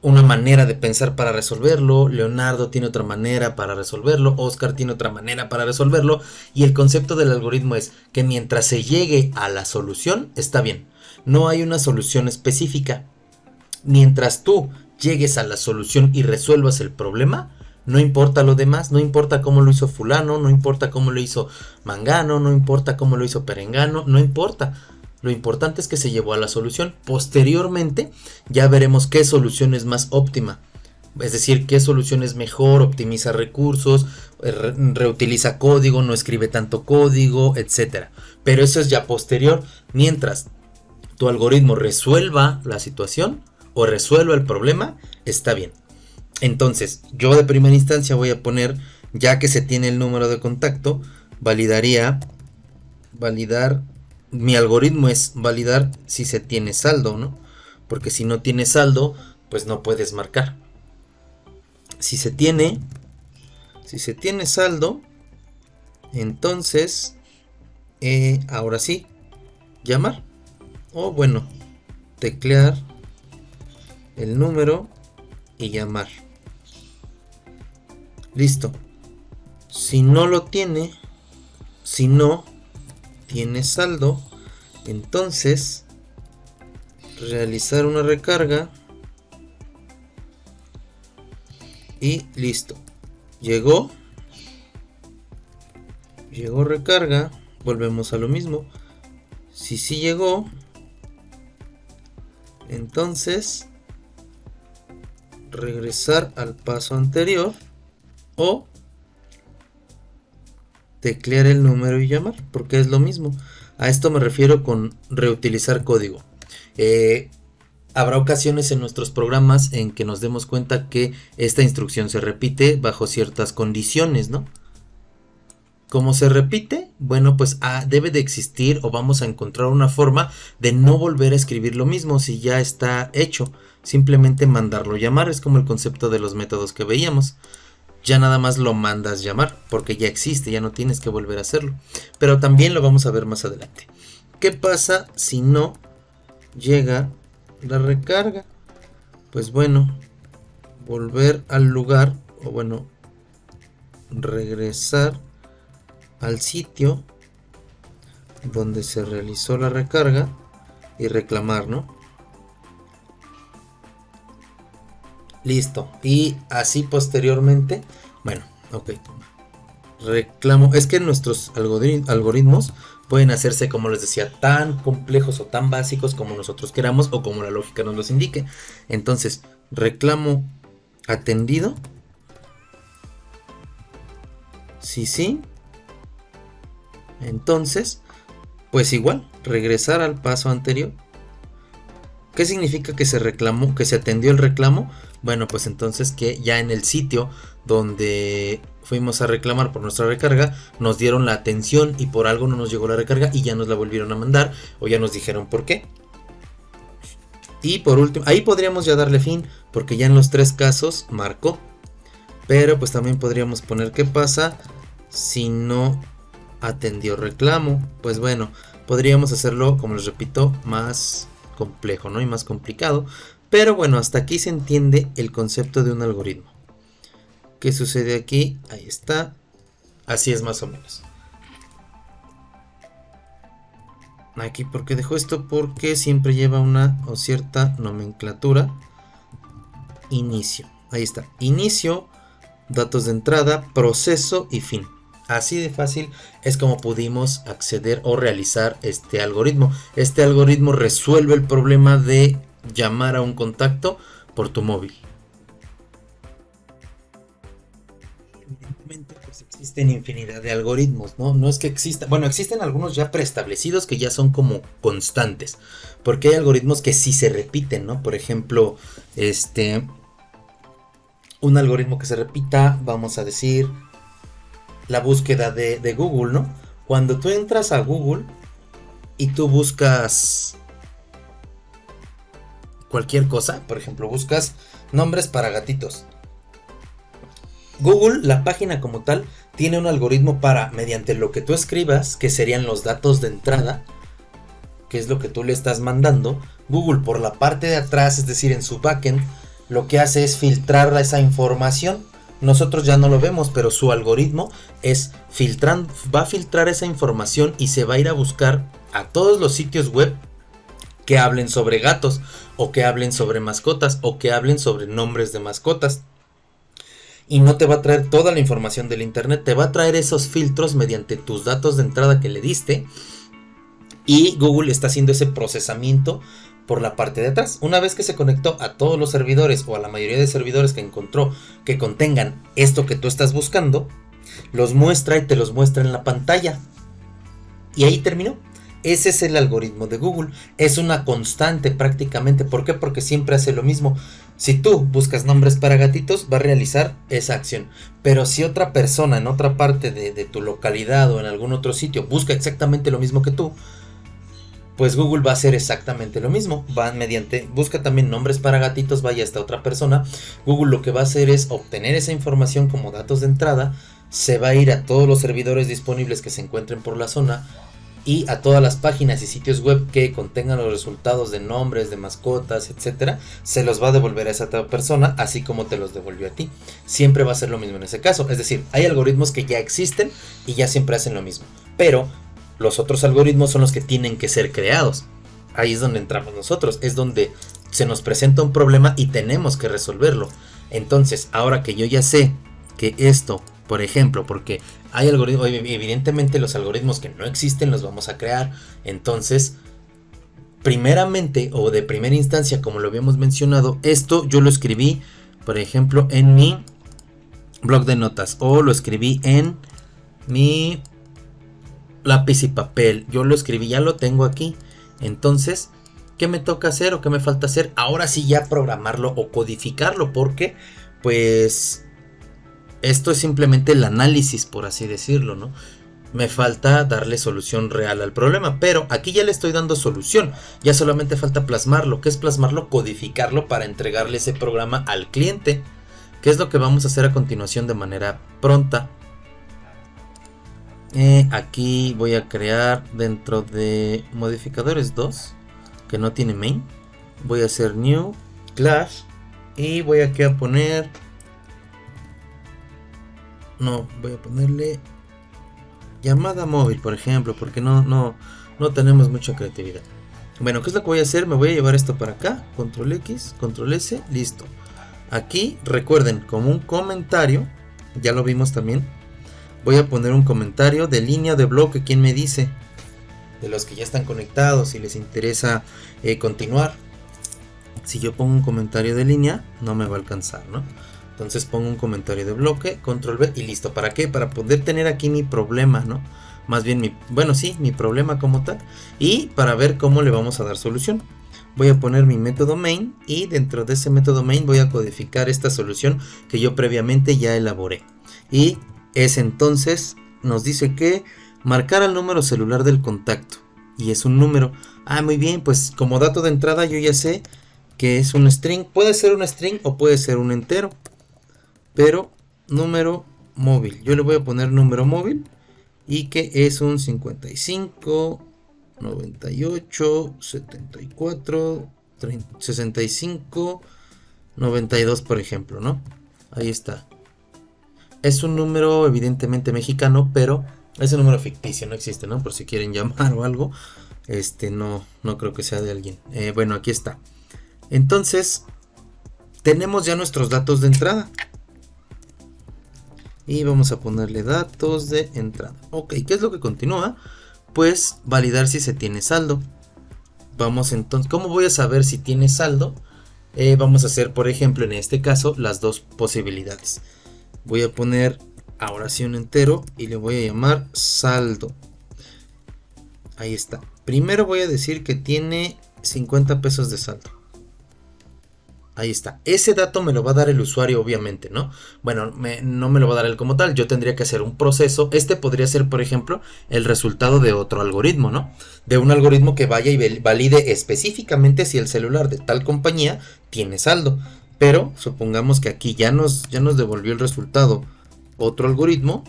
una manera de pensar para resolverlo, Leonardo tiene otra manera para resolverlo, Oscar tiene otra manera para resolverlo, y el concepto del algoritmo es que mientras se llegue a la solución, está bien. No hay una solución específica. Mientras tú llegues a la solución y resuelvas el problema, no importa lo demás, no importa cómo lo hizo fulano, no importa cómo lo hizo Mangano, no importa cómo lo hizo Perengano, no importa. Lo importante es que se llevó a la solución. Posteriormente ya veremos qué solución es más óptima. Es decir, qué solución es mejor, optimiza recursos, reutiliza código, no escribe tanto código, etc. Pero eso es ya posterior. Mientras tu algoritmo resuelva la situación o resuelva el problema, está bien. Entonces, yo de primera instancia voy a poner, ya que se tiene el número de contacto, mi algoritmo es validar si se tiene saldo, ¿no? Porque si no tiene saldo, pues no puedes marcar. Si se tiene saldo, entonces, ahora sí, llamar. O bueno, teclear el número y llamar. Listo. Si no tiene saldo, entonces realizar una recarga y listo. Llegó recarga, volvemos a lo mismo. Si sí llegó, entonces regresar al paso anterior o teclear el número y llamar, porque es lo mismo. A esto me refiero con reutilizar código. Habrá ocasiones en nuestros programas en que nos demos cuenta que esta instrucción se repite bajo ciertas condiciones, ¿no? ¿Cómo se repite? Bueno, pues debe de existir o vamos a encontrar una forma de no volver a escribir lo mismo si ya está hecho. Simplemente mandarlo llamar, es como el concepto de los métodos que veíamos. Ya nada más lo mandas llamar, porque ya existe, ya no tienes que volver a hacerlo. Pero también lo vamos a ver más adelante. ¿Qué pasa si no llega la recarga? Pues bueno, volver al lugar, o bueno, regresar al sitio donde se realizó la recarga y reclamar, ¿no? Listo. Y así posteriormente, bueno, ok. Reclamo. Es que nuestros algoritmos pueden hacerse, como les decía, tan complejos o tan básicos como nosotros queramos o como la lógica nos los indique. Entonces, reclamo atendido. Sí. Entonces, pues igual, regresar al paso anterior. ¿Qué significa que se reclamó, que se atendió el reclamo? Bueno, pues entonces que ya en el sitio donde fuimos a reclamar por nuestra recarga, nos dieron la atención y por algo no nos llegó la recarga y ya nos la volvieron a mandar o ya nos dijeron por qué. Y por último, ahí podríamos ya darle fin porque ya en los 3 casos marcó. Pero pues también podríamos poner qué pasa si no atendió reclamo. Pues bueno, podríamos hacerlo, como les repito, más complejo, ¿no? Y más complicado. Pero bueno, hasta aquí se entiende el concepto de un algoritmo. ¿Qué sucede aquí? Ahí está. Así es más o menos. Aquí, ¿por qué dejo esto? Porque siempre lleva una o cierta nomenclatura. Inicio. Ahí está, inicio, datos de entrada, proceso y fin. Así de fácil es como pudimos acceder o realizar este algoritmo. Este algoritmo resuelve el problema de llamar a un contacto por tu móvil. Evidentemente, pues existen infinidad de algoritmos, ¿no? No es que exista, bueno, existen algunos ya preestablecidos que ya son como constantes, porque hay algoritmos que sí se repiten, ¿no? Por ejemplo, un algoritmo que se repita, vamos a decir, la búsqueda de Google, ¿no? Cuando tú entras a Google y tú buscas cualquier cosa, por ejemplo, buscas nombres para gatitos. Google, la página como tal, tiene un algoritmo para, mediante lo que tú escribas, que serían los datos de entrada, que es lo que tú le estás mandando, Google por la parte de atrás, es decir, en su backend, lo que hace es filtrar esa información. Nosotros ya no lo vemos, pero su algoritmo es va a filtrar esa información y se va a ir a buscar a todos los sitios web que hablen sobre gatos, o que hablen sobre mascotas, o que hablen sobre nombres de mascotas. Y no te va a traer toda la información del internet, te va a traer esos filtros mediante tus datos de entrada que le diste. Y Google está haciendo ese procesamiento por la parte de atrás. Una vez que se conectó a todos los servidores o a la mayoría de servidores que encontró que contengan esto que tú estás buscando, los muestra y te los muestra en la pantalla. Y ahí terminó. Ese es el algoritmo de Google. Es una constante prácticamente. ¿Por qué? Porque siempre hace lo mismo. Si tú buscas nombres para gatitos, va a realizar esa acción. Pero si otra persona en otra parte de tu localidad o en algún otro sitio busca exactamente lo mismo que tú, pues Google va a hacer exactamente lo mismo. Busca también nombres para gatitos, vaya esta otra persona. Google lo que va a hacer es obtener esa información como datos de entrada. Se va a ir a todos los servidores disponibles que se encuentren por la zona y a todas las páginas y sitios web que contengan los resultados de nombres, de mascotas, etcétera, se los va a devolver a esa otra persona, así como te los devolvió a ti. Siempre va a ser lo mismo en ese caso. Es decir, hay algoritmos que ya existen y ya siempre hacen lo mismo. Pero los otros algoritmos son los que tienen que ser creados. Ahí es donde entramos nosotros. Es donde se nos presenta un problema y tenemos que resolverlo. Entonces, ahora que yo ya sé que esto, por ejemplo, porque hay algoritmos, evidentemente los algoritmos que no existen los vamos a crear. Entonces, primeramente o de primera instancia, como lo habíamos mencionado, esto yo lo escribí, por ejemplo, en mi blog de notas, o lo escribí en mi lápiz y papel. Yo lo escribí, ya lo tengo aquí. Entonces, ¿qué me toca hacer o qué me falta hacer? Ahora sí ya programarlo o codificarlo, porque pues esto es simplemente el análisis, por así decirlo, ¿no? Me falta darle solución real al problema, pero aquí ya le estoy dando solución. Ya solamente falta plasmarlo. ¿Qué es plasmarlo? Codificarlo para entregarle ese programa al cliente, que es lo que vamos a hacer a continuación de manera pronta. Aquí voy a crear dentro de modificadores 2, que no tiene main. Voy a hacer new class y voy aquí a poner, voy a ponerle llamada móvil, por ejemplo, porque no tenemos mucha creatividad. Bueno, ¿qué es lo que voy a hacer? Me voy a llevar esto para acá, control X, control S, listo. Aquí recuerden, como un comentario, ya lo vimos también, voy a poner un comentario de línea de bloque. ¿Quién me dice? De los que ya están conectados, si les interesa continuar. Si yo pongo un comentario de línea, no me va a alcanzar, ¿no? Entonces pongo un comentario de bloque, control V y listo. ¿Para qué? Para poder tener aquí mi problema, ¿no? Más bien mi problema como tal. Y para ver cómo le vamos a dar solución. Voy a poner mi método main y dentro de ese método main voy a codificar esta solución que yo previamente ya elaboré. Y es entonces, nos dice que marcar al número celular del contacto. Y es un número. Ah, muy bien, pues como dato de entrada yo ya sé que es un string. Puede ser un string o puede ser un entero. Pero número móvil. Yo le voy a poner número móvil. Y que es un 55, 98, 74, 65, 92, por ejemplo, ¿no? Ahí está. Es un número evidentemente mexicano, pero es un número ficticio, no existe, ¿no? Por si quieren llamar o algo. No creo que sea de alguien. Bueno, aquí está. Entonces, tenemos ya nuestros datos de entrada. Y vamos a ponerle datos de entrada. Ok, ¿qué es lo que continúa? Pues validar si se tiene saldo. Vamos entonces, ¿cómo voy a saber si tiene saldo? Vamos a hacer, por ejemplo, en este caso, las dos posibilidades. Voy a poner ahora sí un entero y le voy a llamar saldo. Ahí está. Primero voy a decir que tiene 50 pesos de saldo. Ahí está. Ese dato me lo va a dar el usuario, obviamente, ¿no? Bueno, no me lo va a dar él como tal. Yo tendría que hacer un proceso. Este podría ser, por ejemplo, el resultado de otro algoritmo, ¿no? De un algoritmo que vaya y valide específicamente si el celular de tal compañía tiene saldo. Pero supongamos que aquí ya nos devolvió el resultado otro algoritmo.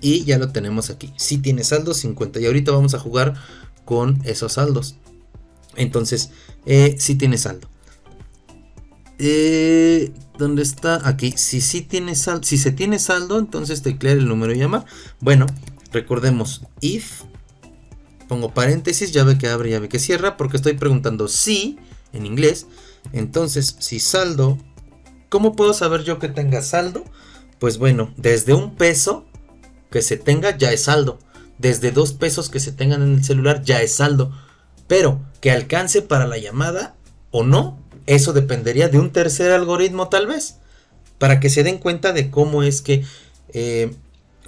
Y ya lo tenemos aquí. Sí tiene saldo 50. Y ahorita vamos a jugar con esos saldos. Entonces, sí tiene saldo. ¿Dónde está? Aquí. Si se tiene saldo, entonces teclear el número y llamar. Bueno, recordemos if, pongo paréntesis, llave que abre, llave que cierra, porque estoy preguntando si en inglés. Entonces, si saldo, ¿cómo puedo saber yo que tenga saldo? Pues bueno, desde 1 peso que se tenga ya es saldo. Desde 2 pesos que se tengan en el celular ya es saldo. Pero que alcance para la llamada o no, eso dependería de un tercer algoritmo tal vez, para que se den cuenta de cómo es que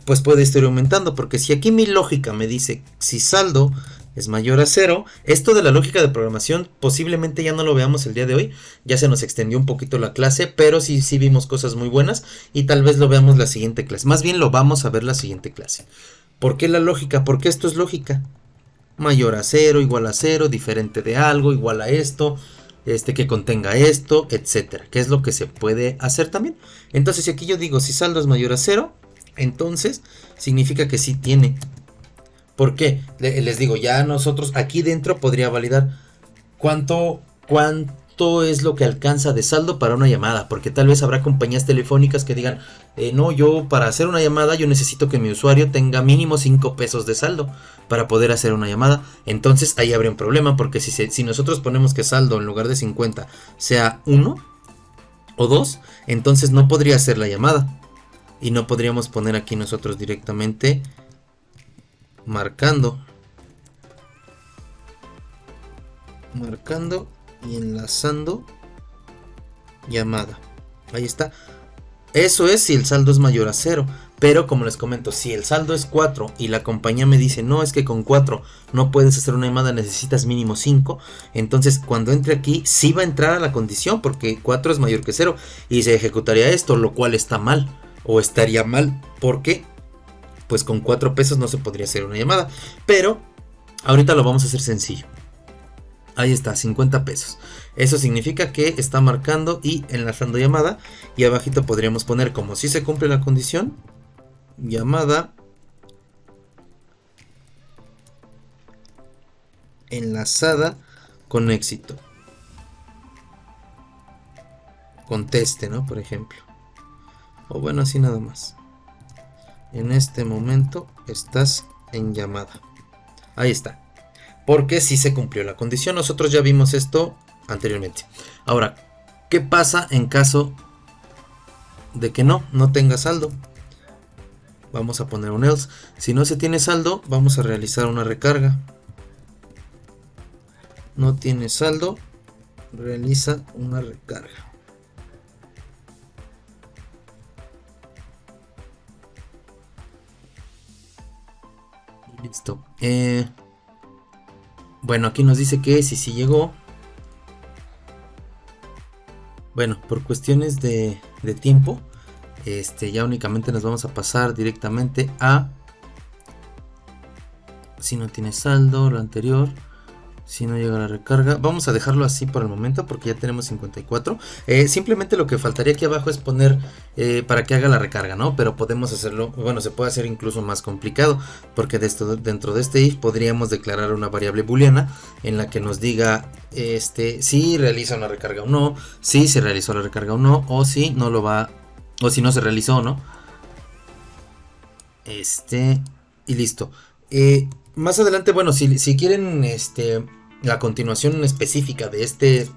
pues puede estar aumentando. Porque si aquí mi lógica me dice si saldo es mayor a 0, esto de la lógica de programación posiblemente ya no lo veamos el día de hoy. Ya se nos extendió un poquito la clase, pero sí vimos cosas muy buenas y tal vez lo veamos la siguiente clase. Más bien lo vamos a ver la siguiente clase. ¿Por qué la lógica? Porque esto es lógica. Mayor a 0, igual a 0, diferente de algo, igual a esto, que contenga esto, etcétera, que es lo que se puede hacer también. Entonces, si aquí yo digo si saldo es mayor a 0, entonces significa que sí tiene. ¿Por qué? Les digo, ya nosotros aquí dentro podría validar cuánto es lo que alcanza de saldo para una llamada, porque tal vez habrá compañías telefónicas que digan, no, yo para hacer una llamada yo necesito que mi usuario tenga mínimo 5 pesos de saldo para poder hacer una llamada. Entonces ahí habría un problema, porque si nosotros ponemos que saldo en lugar de 50 sea 1 o 2, entonces no podría hacer la llamada y no podríamos poner aquí nosotros directamente marcando y enlazando llamada. Ahí está. Eso es si el saldo es mayor a 0. Pero como les comento, si el saldo es 4 y la compañía me dice, no, es que con 4 no puedes hacer una llamada, necesitas mínimo 5. Entonces cuando entre aquí sí va a entrar a la condición, porque 4 es mayor que 0 y se ejecutaría esto, lo cual está mal, o estaría mal, porque pues con 4 pesos no se podría hacer una llamada. Pero ahorita lo vamos a hacer sencillo. Ahí está, 50 pesos. Eso significa que está marcando y enlazando llamada. Y abajito podríamos poner, como si se cumple la condición, llamada enlazada con éxito. Conteste, ¿no? Por ejemplo. O bueno, así nada más. En este momento estás en llamada. Ahí está. Porque sí se cumplió la condición. Nosotros ya vimos esto anteriormente. Ahora, ¿qué pasa en caso de que no tenga saldo? Vamos a poner un else. Si no se tiene saldo, vamos a realizar una recarga. No tiene saldo, realiza una recarga. Listo. Bueno, aquí nos dice que sí llegó. Bueno, por cuestiones de tiempo, ya únicamente nos vamos a pasar directamente a si no tiene saldo, lo anterior. Si no llega la recarga, vamos a dejarlo así por el momento porque ya tenemos 54. Simplemente lo que faltaría aquí abajo es poner para que haga la recarga, ¿no? Pero podemos hacerlo, bueno, se puede hacer incluso más complicado, porque dentro de este if podríamos declarar una variable booleana en la que nos diga si realiza una recarga o no, si se realizó la recarga o no, o si no lo va, o si no se realizó o no. Y listo. Más adelante, bueno, si quieren la continuación específica de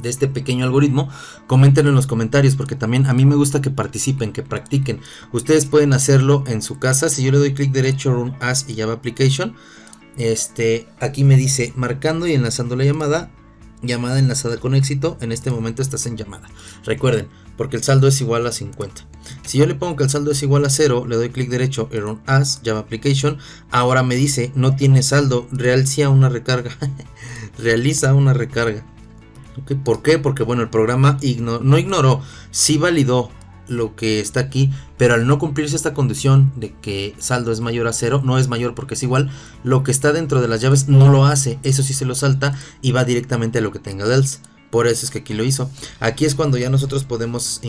de este pequeño algoritmo, coméntenlo en los comentarios, porque también a mí me gusta que participen, que practiquen. Ustedes pueden hacerlo en su casa. Si yo le doy clic derecho, Run As y Java Application, aquí me dice marcando y enlazando la llamada enlazada con éxito. En este momento estás en llamada. Recuerden, porque el saldo es igual a 50. Si yo le pongo que el saldo es igual a 0, le doy clic derecho y Run As, Java Application. Ahora me dice no tiene saldo, realiza una recarga. Realiza una recarga. ¿Okay? ¿Por qué? Porque bueno, el programa no ignoró, sí validó lo que está aquí, pero al no cumplirse esta condición de que saldo es mayor a 0, no es mayor porque es igual, lo que está dentro de las llaves no lo hace, eso sí se lo salta y va directamente a lo que tenga el else. Por eso es que aquí lo hizo. Aquí es cuando ya nosotros podemos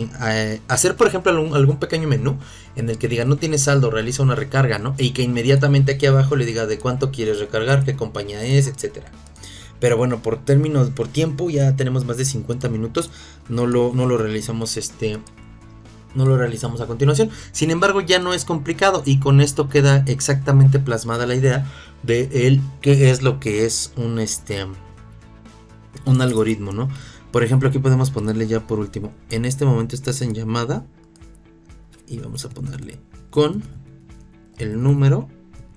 hacer, por ejemplo, algún pequeño menú en el que diga no tiene saldo, realiza una recarga, ¿no? Y que inmediatamente aquí abajo le diga de cuánto quieres recargar, qué compañía es, etcétera. Pero bueno, por tiempo ya tenemos más de 50 minutos. No lo realizamos no lo realizamos a continuación. Sin embargo, ya no es complicado y con esto queda exactamente plasmada la idea de qué es lo que es un algoritmo, ¿no? Por ejemplo, aquí podemos ponerle ya por último. En este momento estás en llamada y vamos a ponerle con el número.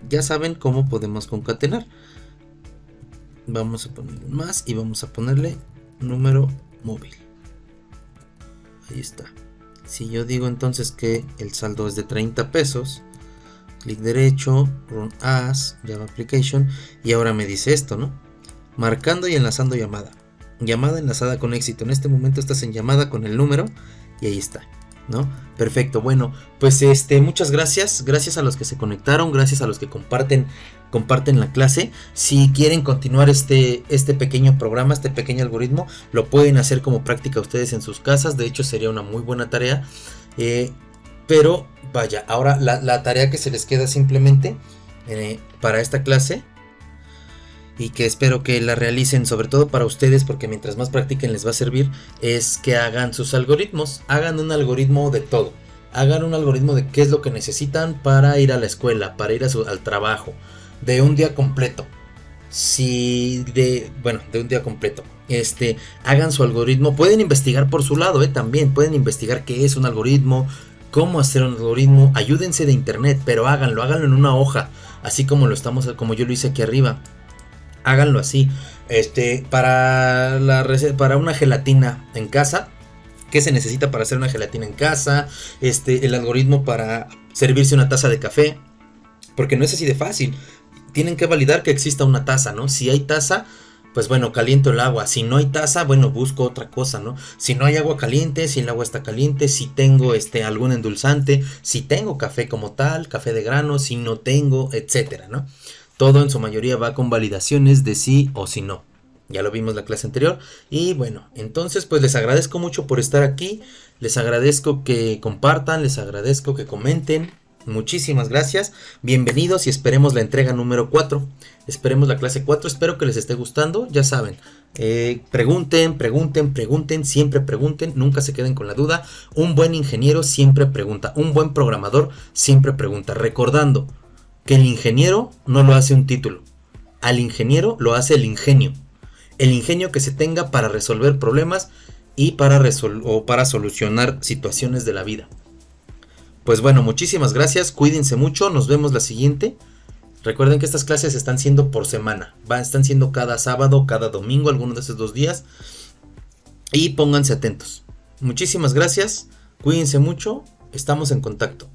Ya saben cómo podemos concatenar. Vamos a ponerle más y vamos a ponerle número móvil. Ahí está. Si yo digo entonces que el saldo es de 30 pesos, clic derecho, Run As, Java Application, y ahora me dice esto, ¿no? Marcando y enlazando llamada. Llamada enlazada con éxito. En este momento estás en llamada con el número y ahí está, ¿no? Perfecto. Bueno, pues muchas gracias. Gracias a los que se conectaron, gracias a los que comparten la clase. Si quieren continuar este pequeño programa, este pequeño algoritmo, lo pueden hacer como práctica ustedes en sus casas. De hecho, sería una muy buena tarea. Pero vaya, ahora la tarea que se les queda simplemente para esta clase, y que espero que la realicen sobre todo para ustedes, porque mientras más practiquen les va a servir, es que hagan sus algoritmos. Hagan un algoritmo de todo. Hagan un algoritmo de qué es lo que necesitan para ir a la escuela, para ir al trabajo, de un día completo. De un día completo. Hagan su algoritmo. Pueden investigar por su lado, también pueden investigar qué es un algoritmo, cómo hacer un algoritmo. Ayúdense de internet, pero háganlo en una hoja, así como yo lo hice aquí arriba. Háganlo así. Para una gelatina en casa, ¿qué se necesita para hacer una gelatina en casa? El algoritmo para servirse una taza de café, porque no es así de fácil. Tienen que validar que exista una taza, ¿no? Si hay taza, pues bueno, caliento el agua. Si no hay taza, bueno, busco otra cosa, ¿no? Si no hay agua caliente, si el agua está caliente, si tengo algún endulzante, si tengo café como tal, café de grano, si no tengo, etcétera, ¿no? Todo en su mayoría va con validaciones de sí o si no. Ya lo vimos la clase anterior. Y bueno, entonces pues les agradezco mucho por estar aquí. Les agradezco que compartan, les agradezco que comenten. Muchísimas gracias. Bienvenidos y esperemos la entrega número 4. Esperemos la clase 4. Espero que les esté gustando. Ya saben, pregunten, siempre pregunten. Nunca se queden con la duda. Un buen ingeniero siempre pregunta. Un buen programador siempre pregunta. Recordando que el ingeniero no lo hace un título. Al ingeniero lo hace el ingenio. El ingenio que se tenga para resolver problemas y para solucionar situaciones de la vida. Pues bueno, muchísimas gracias. Cuídense mucho. Nos vemos la siguiente. Recuerden que estas clases están siendo por semana. Están siendo cada sábado, cada domingo, alguno de esos 2 días. Y pónganse atentos. Muchísimas gracias. Cuídense mucho. Estamos en contacto.